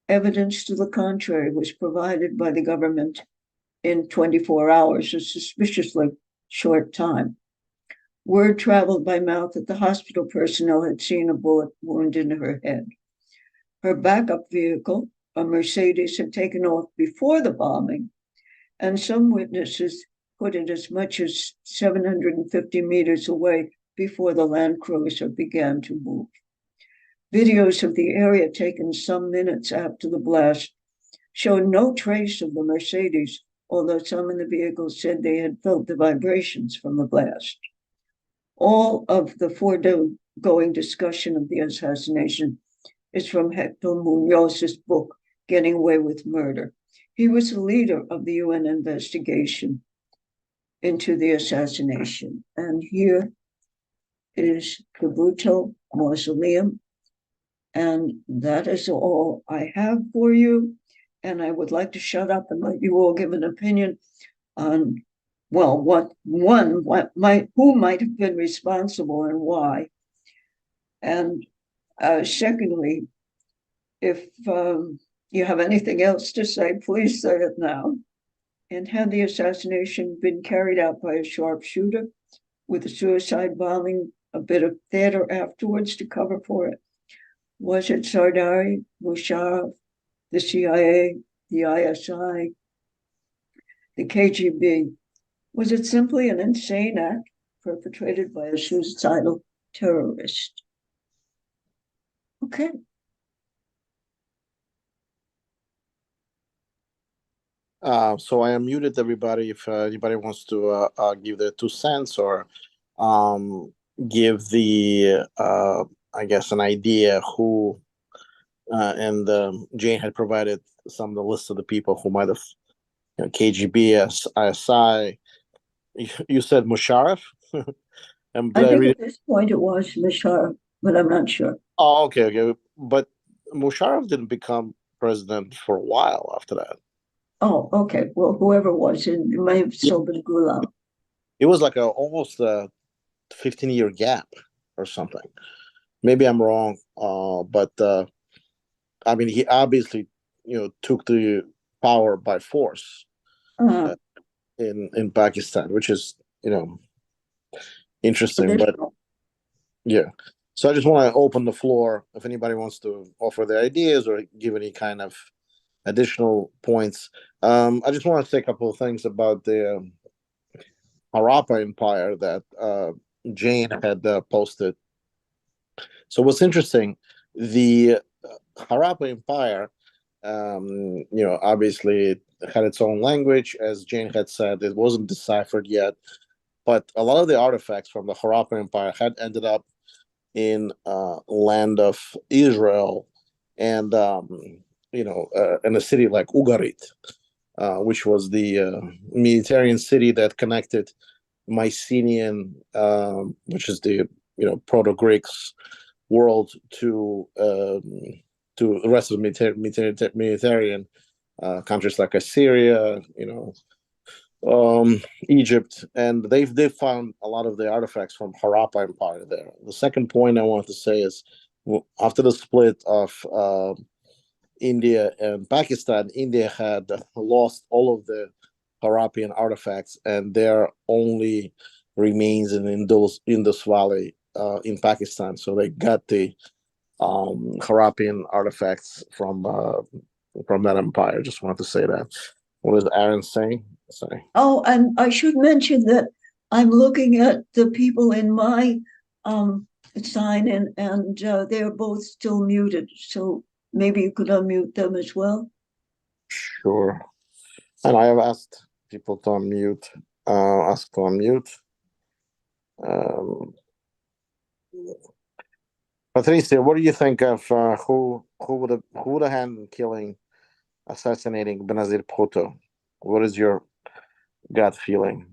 Evidence to the contrary was provided by the government in 24 hours, a suspiciously short time. Word traveled by mouth that the hospital personnel had seen a bullet wound in her head. Her backup vehicle, a Mercedes, had taken off before the bombing, and some witnesses put it as much as 750 meters away before the land cruiser began to move. Videos of the area taken some minutes after the blast showed no trace of the Mercedes, although some in the vehicle said they had felt the vibrations from the blast. All of the foregoing discussion of the assassination is from Hector Munoz's book, Getting Away with Murder. He was the leader of the UN investigation into the assassination. And here is the Bhutto mausoleum. And that is all I have for you. And I would like to shut up and let you all give an opinion on, well, who might have been responsible and why. And secondly, if you have anything else to say, please say it now. And had the assassination been carried out by a sharpshooter with a suicide bombing, a bit of theater afterwards to cover for it? Was it Sardari, Musharraf, the CIA, the ISI, the KGB? Was it simply an insane act perpetrated by a suicidal terrorist? Okay. So I unmuted everybody. If anybody wants to give their 2 cents or give the I guess an idea who and Jane had provided some of the list of the people who might have, KGB, ISI. You said Musharraf. And I think at this point it was Musharraf, but I'm not sure. Oh, okay. But Musharraf didn't become president for a while after that. Oh, okay. Well, whoever it was, it may have still been Gulam. It was like almost a 15-year gap or something. Maybe I'm wrong, but I mean, he obviously, took the power by force in Pakistan, which is, interesting. But yeah, so I just want to open the floor if anybody wants to offer their ideas or give any kind of additional points. I just want to say a couple of things about the Harappa Empire that Jane had posted. So what's interesting, the Harappa Empire, obviously it had its own language, as Jane had said. It wasn't deciphered yet, but a lot of the artifacts from the Harappa Empire had ended up in land of Israel, and in a city like Ugarit, which was the Mediterranean city that connected Mycenaean, which is the Proto-Greeks world, to the rest of the Mediterranean countries like Assyria, Egypt, and they've found a lot of the artifacts from Harappa Empire there. The second point I wanted to say is, after the split of India and Pakistan, India had lost all of the Harappan artifacts, and there only remains in Indus Valley in Pakistan. So they got the Harappan artifacts from that empire. Just wanted to say that. What is Aaron saying? Sorry. Oh, and I should mention that I'm looking at the people in my sign in, and they're both still muted. So maybe you could unmute them as well. Sure. And I have asked people to unmute. Patricia, what do you think of who would have handled killing, assassinating Benazir Bhutto? What is your gut feeling?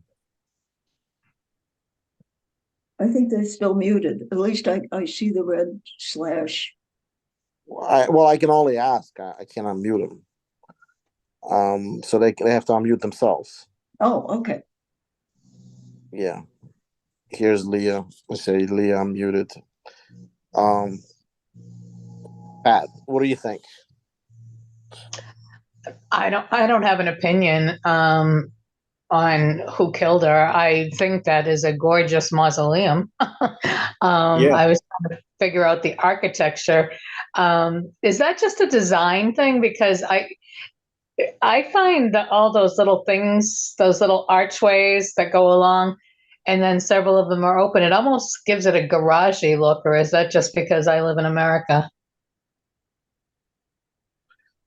I think they're still muted. At least I see the red slash. I can only ask. I can't unmute them. So they have to unmute themselves. Oh, okay. Yeah. Here's Leah. Let's say Leah unmuted. Pat, what do you think? I don't have an opinion on who killed her. I think that is a gorgeous mausoleum. I was trying to figure out the architecture. Is that just a design thing? Because I find that all those little things, those little archways that go along, and then several of them are open, it almost gives it a garagey look, or is that just because I live in America?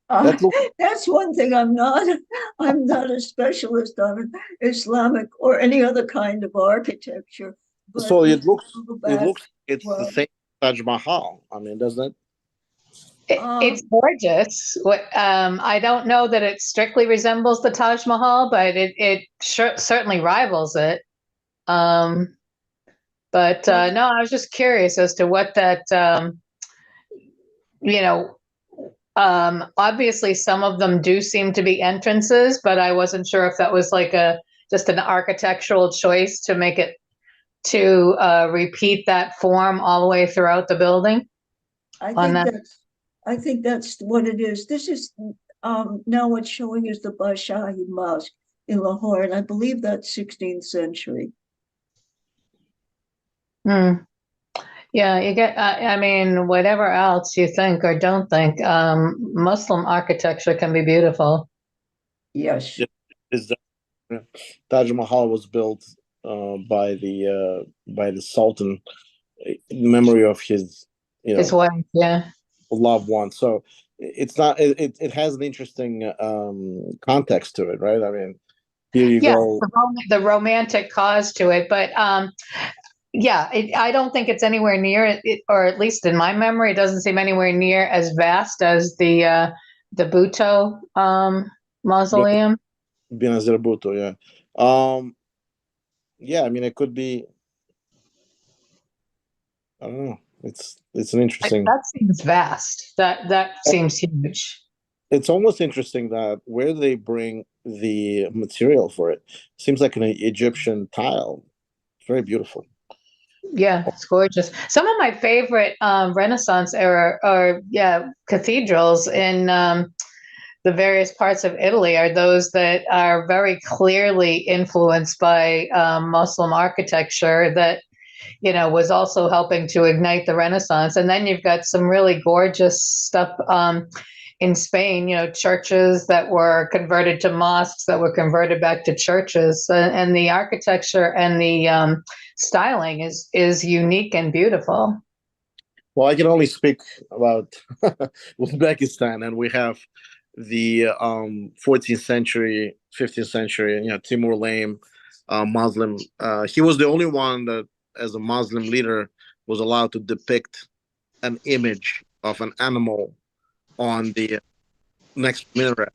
Uh, That looks that's one thing I'm not. I'm not a specialist on Islamic or any other kind of architecture. But so. when It I looks. go It back, looks. It's the well, same Taj Mahal. I mean, doesn't it? It's um, gorgeous. I don't know that it strictly resembles the Taj Mahal, but it certainly rivals it. Um, but well, no, I was just curious as to what that, you know, obviously some of them do seem to be entrances, but I wasn't sure if that was like a just an architectural choice to make it to repeat that form all the way throughout the building I on think that. that's I think that's what it is. This is now what's showing is the Bashahi Mosque in Lahore, and I believe that's 16th century. Hmm. Yeah, you get, I mean, whatever else you think or don't think, Muslim architecture can be beautiful. Yes, Yeah. Is that Taj Mahal was built by the Sultan in memory of his, you His know, wife, yeah. loved one. So it's not. It has an interesting context to it, right? I mean, here you Yeah, go. the romantic cause to it, but yeah, I don't think it's anywhere near it, or at least in my memory, it doesn't seem anywhere near as vast as the Bhutto mausoleum. Benazir Bhutto, yeah. Um, yeah, I mean, it could be. I don't know. It's an interesting. That seems vast. That seems huge. It's almost interesting that where they bring the material for it seems like an Egyptian tile. It's very beautiful. Yeah, it's gorgeous. Some of my favorite Renaissance era or yeah cathedrals in the various parts of Italy are those that are very clearly influenced by Muslim architecture that was also helping to ignite the Renaissance. And then you've got some really gorgeous stuff in Spain, churches that were converted to mosques that were converted back to churches. And the architecture and the styling is unique and beautiful. Well, I can only speak about Uzbekistan, and we have the 14th century, 15th century, Timur Lame, Muslim. He was the only one that, as a Muslim leader, was allowed to depict an image of an animal on the next minaret.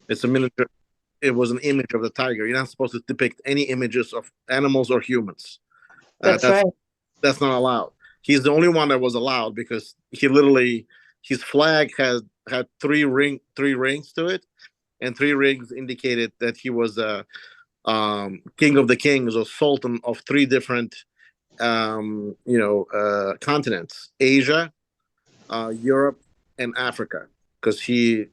It's a miniature. It was an image of the tiger. You're not supposed to depict any images of animals or humans. Uh, That's that's right. that's not allowed. He's the only one that was allowed because he literally his flag had three rings to it, and three rings indicated that he was a king of the kings or sultan of three different continents: Asia, Europe, and Africa. Because he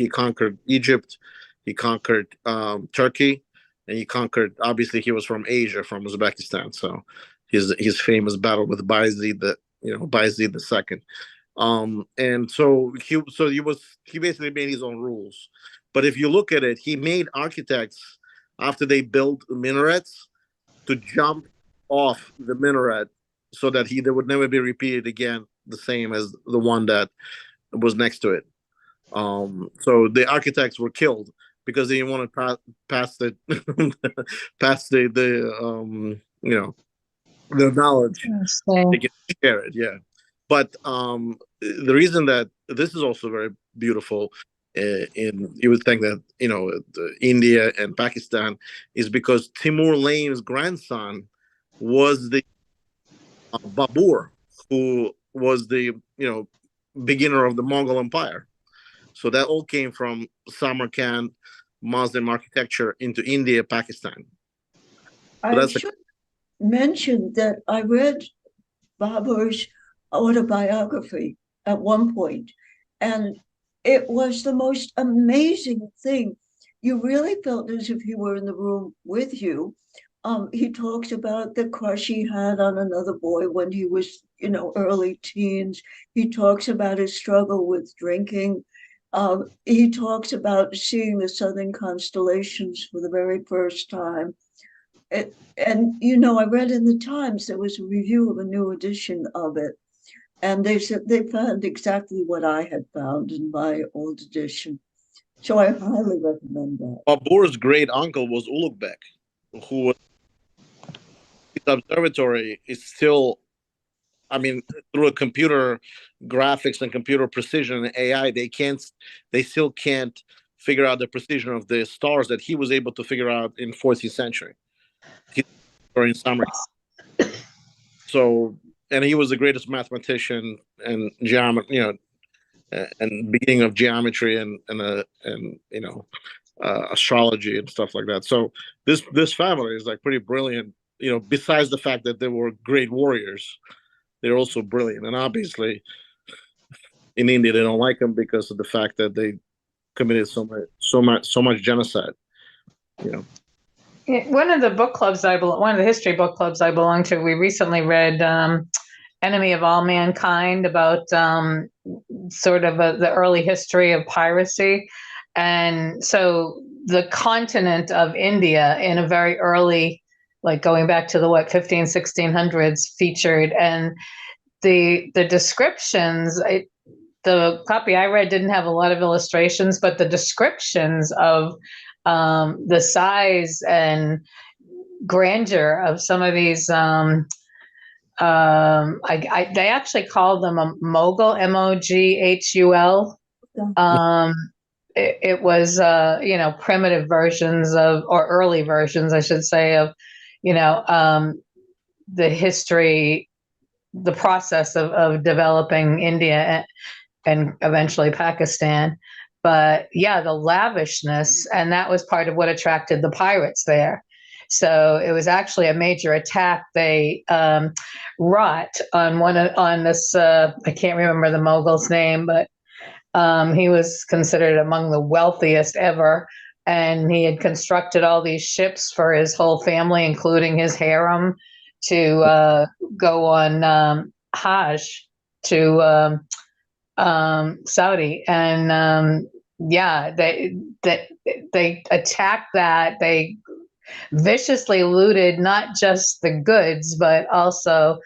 conquered Egypt, he conquered Turkey, and he conquered. Obviously, he was from Asia, from Uzbekistan. So his famous battle with Bayezid, Bayezid the second. And he basically made his own rules. But if you look at it, he made architects after they built minarets to jump off the minaret so that they would never be repeated again the same as the one that was next to it. So the architects were killed because they didn't want to pass the pass the knowledge. They Interesting. can share it, yeah. But the reason that this is also very beautiful in you would think that India and Pakistan is because Timur Lane's grandson was the Babur, who was the beginner of the Mongol Empire. So that all came from Samarkand Muslim architecture into India, Pakistan. So I that's a should mention that I read Babur's autobiography at one point, and it was the most amazing thing. You really felt as if he were in the room with you. He talks about the crush he had on another boy when he was, early teens. He talks about his struggle with drinking. He talks about seeing the southern constellations for the very first time. And I read in the Times there was a review of a new edition of it, and they said they found exactly what I had found in my old edition. So I highly recommend that. Babur's great uncle was Ulugh, who was his observatory is still, I mean, through a computer graphics and computer precision and AI, they still can't figure out the precision of the stars that he was able to figure out in 14th century or in summary. So, and he was the greatest mathematician and geometry, and beginning of geometry and astrology and stuff like that. So this family is like pretty brilliant. Besides the fact that they were great warriors, they're also brilliant. And obviously, in India, they don't like them because of the fact that they committed so much genocide. One of the book clubs one of the history book clubs I belong to, we recently read Enemy of All Mankind, about sort of the early history of piracy. And so the continent of India in a very early, like going back to the 1600s, featured, and the descriptions, the copy I read didn't have a lot of illustrations, but the descriptions of the size and grandeur of some of these, they actually called them a Moghul, Moghul. It was primitive versions or early versions, I should say, of the history, the process of developing India and eventually Pakistan. But yeah, the lavishness, and that was part of what attracted the pirates there. So it was actually a major attack they wrought on this. I can't remember the Mogul's name, but he was considered among the wealthiest ever, and he had constructed all these ships for his whole family, including his harem, to go on Hajj to Saudi. And yeah, they attacked that. They viciously looted not just the goods, but also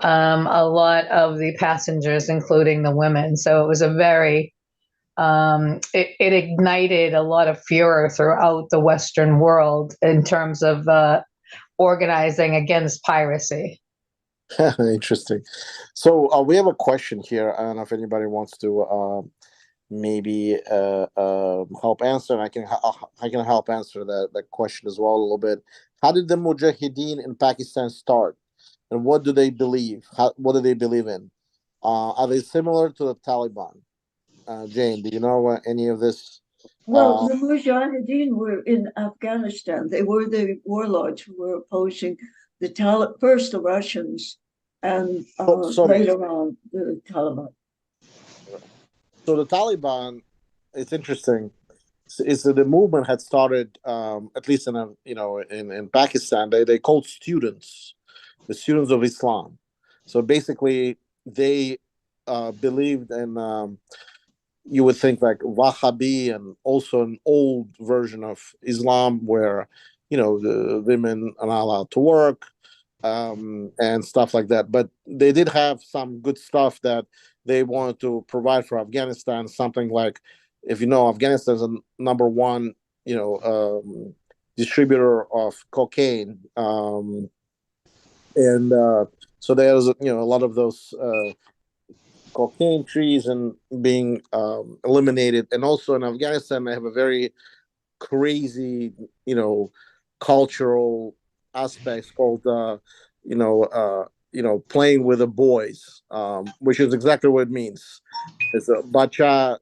a lot of the passengers, including the women. So it was a very it ignited a lot of furor throughout the Western world in terms of organizing against piracy. Interesting. So we have a question here. I don't know if anybody wants to maybe help answer, and I can help answer that question as well a little bit. How did the Mujahideen in Pakistan start, and what do they believe? What do they believe in? Are they similar to the Taliban? Jane, do you know any of this? Well, the Mujahideen were in Afghanistan. They were the warlords who were opposing first the Russians, and later on the Taliban. So the Taliban, it's interesting. Is that the movement had started, at least in Pakistan, they called students, the students of Islam. So basically, they believed in, you would think, like Wahhabi, and also an old version of Islam where the women are not allowed to work, and stuff like that. But they did have some good stuff that they wanted to provide for Afghanistan. Something like, if Afghanistan is a number one, distributor of cocaine, and so there's a lot of those cocaine trees and being eliminated. And also in Afghanistan, they have a very crazy, cultural aspects called, playing with the boys, which is exactly what it means. It's a bacha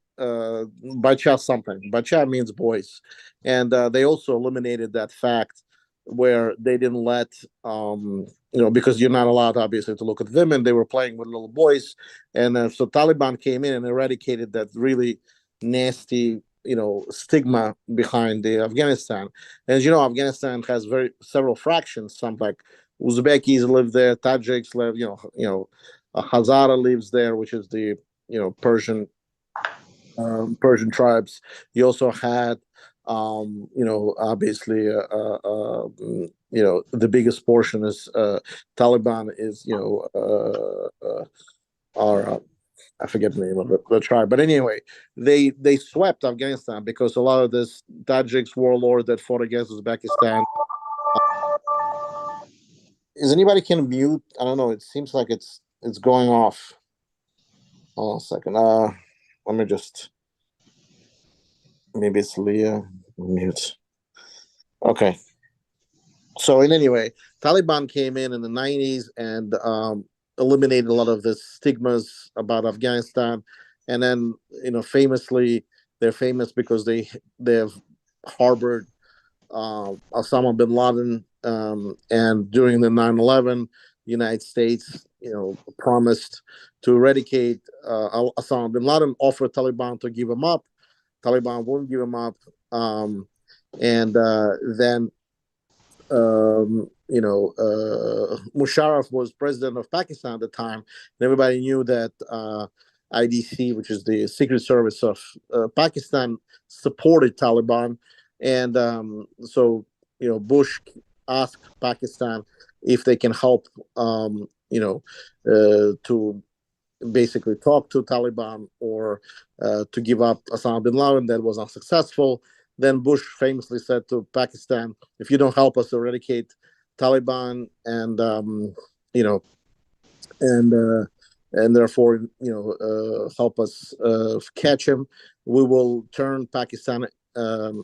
something. Bacha means boys, and they also eliminated that fact where they didn't let, because you're not allowed, obviously, to look at women. They were playing with little boys, and so Taliban came in and eradicated that really nasty, stigma behind the Afghanistan. And as you know, Afghanistan has several fractions. Some like Uzbekis live there, Tajiks live, Hazara lives there, which is the Persian Persian tribes. You also had, obviously, the biggest portion is Taliban is, are I forget the name of the tribe, but anyway, they swept Afghanistan because a lot of this Tajiks warlord that fought against Uzbekistan. Is anybody can mute? I don't know. It seems like it's going off. Hold on a second. Let me just. Maybe it's Leah. Mute. Okay. So in any way, Taliban came in the 90s and eliminated a lot of the stigmas about Afghanistan, and then famously they're famous because they've harbored Osama bin Laden, and during the 9/11, the United States promised to eradicate Osama bin Laden, offered Taliban to give him up. Taliban wouldn't give him up, and then Musharraf was president of Pakistan at the time, and everybody knew that IDC, which is the Secret Service of Pakistan, supported Taliban, and so Bush asked Pakistan if they can help, to basically talk to Taliban or to give up Osama bin Laden. That was unsuccessful. Then Bush famously said to Pakistan, "If you don't help us eradicate Taliban you know, and therefore help us catch him, we will turn Pakistan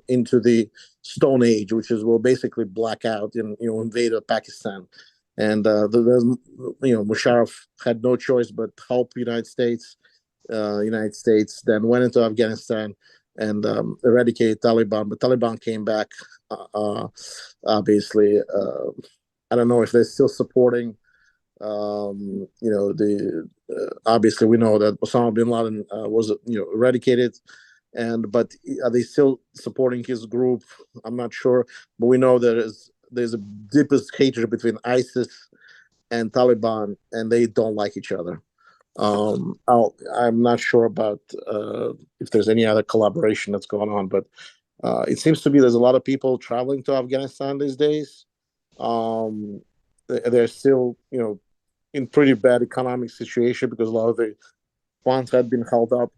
into the Stone Age, which is we'll basically black out and invade Pakistan." And Musharraf had no choice but help United States. United States then went into Afghanistan and eradicated Taliban, but Taliban came back. Obviously, I don't know if they're still supporting. The obviously we know that Osama bin Laden was eradicated, and but are they still supporting his group? I'm not sure, but we know there's a deepest hatred between ISIS and Taliban, and they don't like each other. I'm not sure about if there's any other collaboration that's going on, but it seems to be there's a lot of people traveling to Afghanistan these days. Um, they're still, in pretty bad economic situation because a lot of the funds had been held up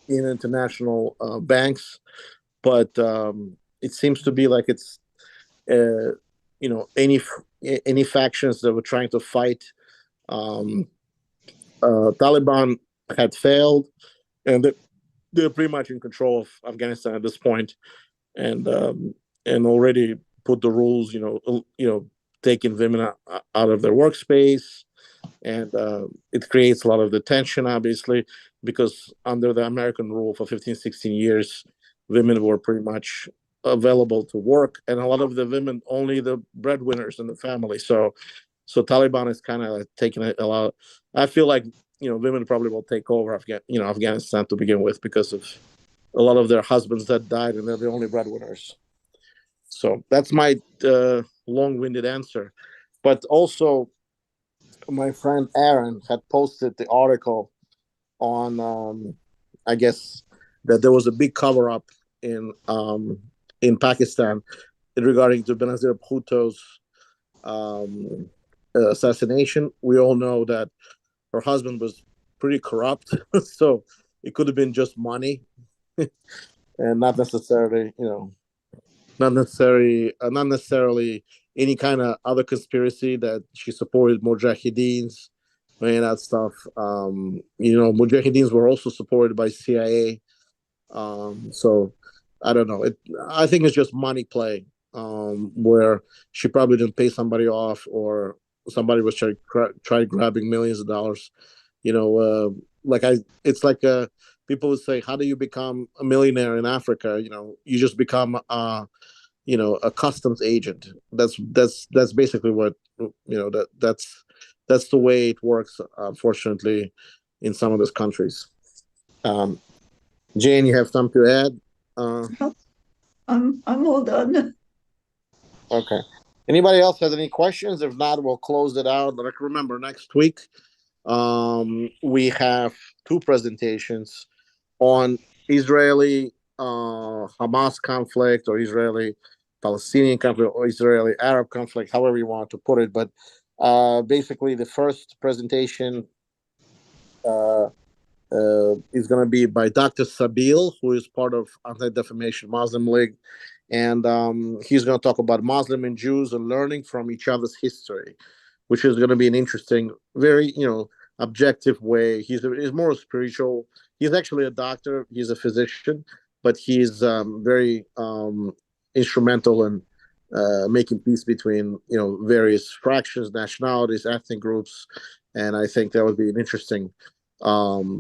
in international banks, but it seems to be like it's uh, any factions that were trying to fight um, Taliban had failed, and they're pretty much in control of Afghanistan at this point, and already put the rules, taking women out of their workspace, and it creates a lot of the tension, obviously, because under the American rule for 15, 16 years, women were pretty much available to work, and a lot of the women only the breadwinners in the family. So Taliban is kind of taking a lot. I feel like women probably will take over Afghanistan to begin with because of a lot of their husbands that died, and they're the only breadwinners. So that's my long-winded answer. But also, my friend Aaron had posted the article on, I guess, that there was a big cover-up in Pakistan regarding to Benazir Bhutto's um, assassination. We all know that her husband was pretty corrupt, so it could have been just money and not necessarily any kind of other conspiracy that she supported mujahideens and that stuff. Mujahideens were also supported by CIA. So I don't know. I think it's just money play, where she probably didn't pay somebody off, or somebody was try grabbing millions of dollars. Like it's like people would say, how do you become a millionaire in Africa? You just become a customs agent. That's basically what that's the way it works, unfortunately, in some of those countries. Um, Jane, you have something to add? I'm all done. Okay. Anybody else has any questions? If not, we'll close it out. Like, remember, next week we have two presentations. on Israeli Hamas conflict, or Israeli Palestinian conflict, or Israeli Arab conflict, however you want to put it. But basically, the first presentation uh, is going to be by Dr. Sabil, who is part of Anti-Defamation Muslim League, and he's going to talk about Muslim and Jews and learning from each other's history, which is going to be an interesting, very objective way. He's more spiritual. He's actually a doctor. He's a physician, but he's very instrumental in making peace between various fractions, nationalities, ethnic groups, and I think that would be an interesting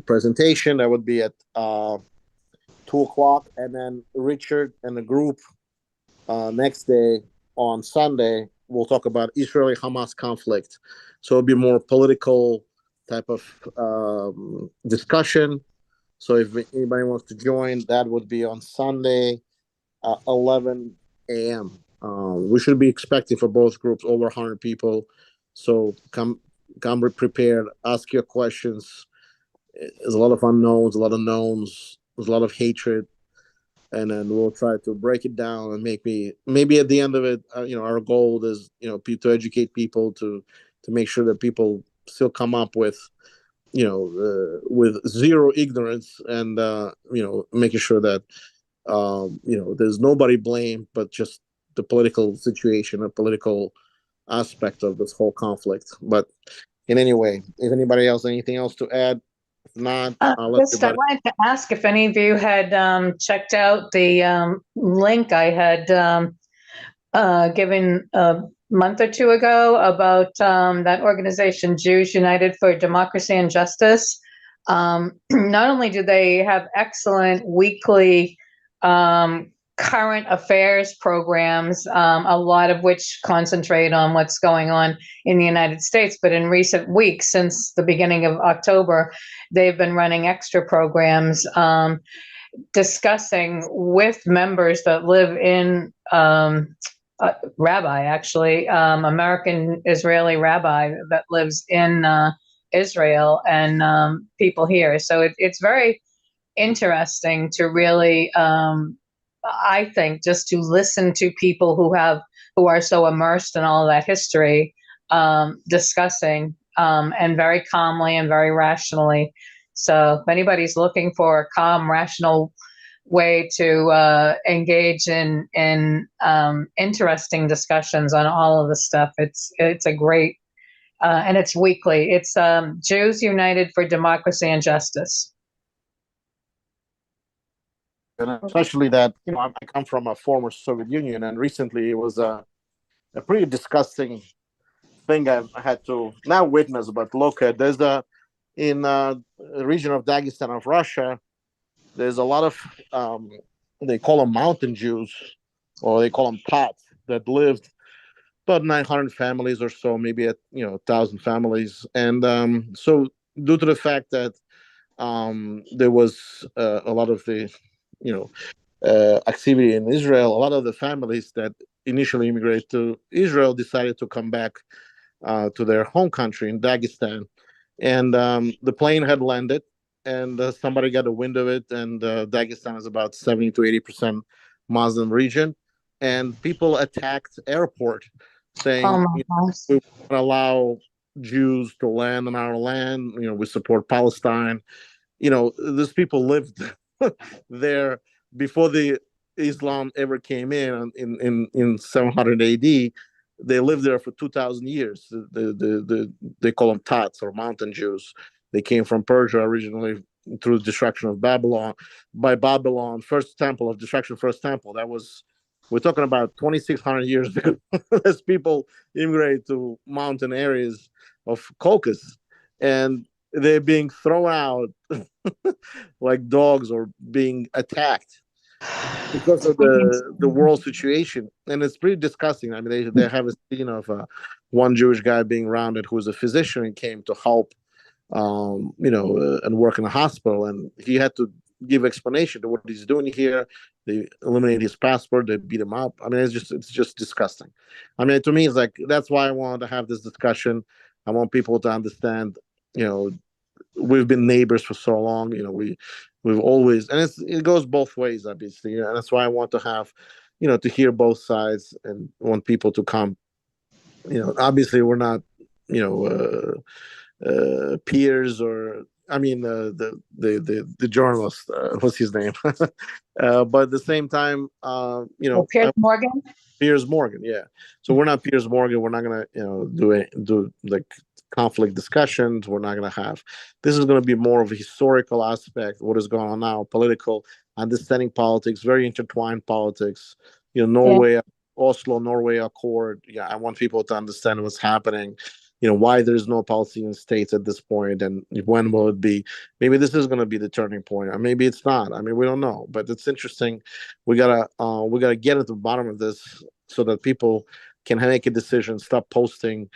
presentation. That would be at 2 o'clock, and then Richard and the group next day on Sunday we'll talk about Israeli Hamas conflict. So it'll be more political type of discussion. So if anybody wants to join, that would be on Sunday, 11 a.m. We should be expecting for both groups over 100 people. So come prepared, ask your questions. There's a lot of unknowns, a lot of knowns, there's a lot of hatred, and then we'll try to break it down and maybe at the end of it, our goal is to educate people, to make sure that people still come up with with zero ignorance, and making sure that there's nobody blamed, but just the political situation, a political aspect of this whole conflict. But in any way, if anybody else anything else to add, if not, I'll let Just I everybody. wanted to ask if any of you had checked out the link I had given a month or two ago about that organization, Jews United for Democracy and Justice. Not only do they have excellent weekly current affairs programs, a lot of which concentrate on what's going on in the United States, but in recent weeks, since the beginning of October, they've been running extra programs discussing with members that live in rabbi, actually, American Israeli rabbi that lives in Israel, and people here. So it's very interesting to really, I think, just to listen to people who are so immersed in all of that history, discussing, and very calmly and very rationally. So if anybody's looking for a calm, rational way to engage in interesting discussions on all of this stuff, it's a great and it's weekly. It's Jews United for Democracy and Justice. And especially that I come from a former Soviet Union, and recently it was a pretty disgusting thing I had to now witness. But look, there's in the region of Dagestan of Russia, there's a lot of they call them mountain Jews, or they call them Tats, that lived about 900 families or so, maybe at 1,000 families, and so due to the fact that there was a lot of the you know activity in Israel, a lot of the families that initially immigrated to Israel decided to come back to their home country in Dagestan, and the plane had landed, and somebody got a wind of it, and Dagestan is about 70 to 80% Muslim region, and people attacked airport, Oh saying my gosh. we want to allow Jews to land on our land. We support Palestine. These people lived there before the Islam ever came in 700 AD. They lived there for 2,000 years. They call them Tats, or mountain Jews. They came from Persia originally through the destruction of Babylon. By Babylon, first temple of destruction, first temple. That was, we're talking about 2,600 years ago. As people immigrated to mountain areas of Caucasus, and they're being thrown out like dogs, or being attacked because of the world situation, and it's pretty disgusting. I mean, they have a scene of one Jewish guy being rounded, who was a physician and came to help, and work in a hospital, and he had to give explanation to what he's doing here. They eliminate his passport, they beat him up. I mean, it's just disgusting. I mean, to me, it's like, that's why I wanted to have this discussion. I want people to understand, we've been neighbors for so long. We we've always, and it goes both ways, obviously, and that's why I want to have, to hear both sides and want people to come. Obviously, we're not, you know, peers, or I mean, the journalist, what's his name? But at the same time, Well, Piers Morgan. Piers Morgan, yeah. So we're not Piers Morgan. We're not gonna, do like conflict discussions. We're not gonna have. This is gonna be more of a historical aspect. What is going on now? Political, understanding politics, very intertwined politics. Yeah. Norway, Oslo, Norway Accord. Yeah, I want people to understand what's happening. Why there's no Palestinian states at this point, and when will it be? Maybe this is going to be the turning point, or maybe it's not. I mean, we don't know, but it's interesting. We gotta get at the bottom of this so that people can make a decision. Stop posting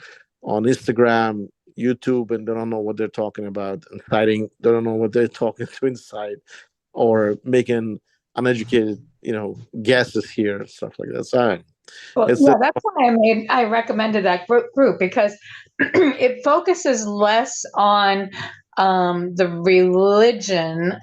on Instagram, YouTube, and they don't know what they're talking about, inciting. They don't know what they're talking to incite, or making uneducated, guesses here and stuff like that. So Well, it's yeah, that's why I recommended that group because it focuses less on the religion.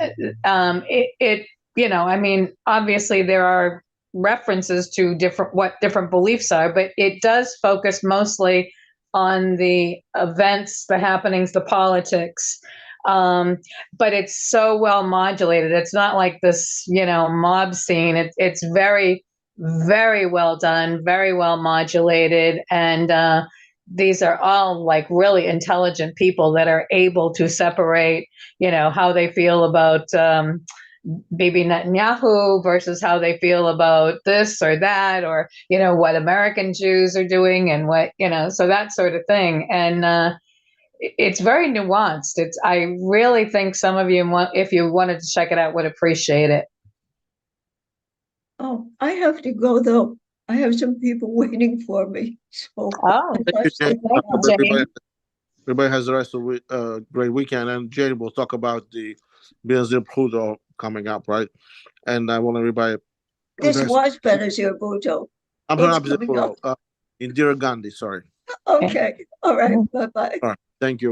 I mean, obviously there are references to what different beliefs are, but it does focus mostly on the events, the happenings, the politics. But it's so well modulated. It's not like this, mob scene. It's very, very well done, very well modulated, and these are all like really intelligent people that are able to separate, how they feel about Bibi Netanyahu versus how they feel about this or that, or what American Jews are doing and what so that sort of thing. And it's very nuanced. I really think some of you, if you wanted to check it out, would appreciate it. Oh, I have to go though. I have some people waiting for me. So Oh, Thank you, Jane. thank you, Everybody, Jane. everybody has the rest of a great weekend. And Jane, will talk about the Benizir Bhutto coming up, right? And I want everybody. this was Benizir Bhutto. I'm What's not coming up? Indira Gandhi. Sorry. Okay. All right. Bye-bye. All right. Thank you.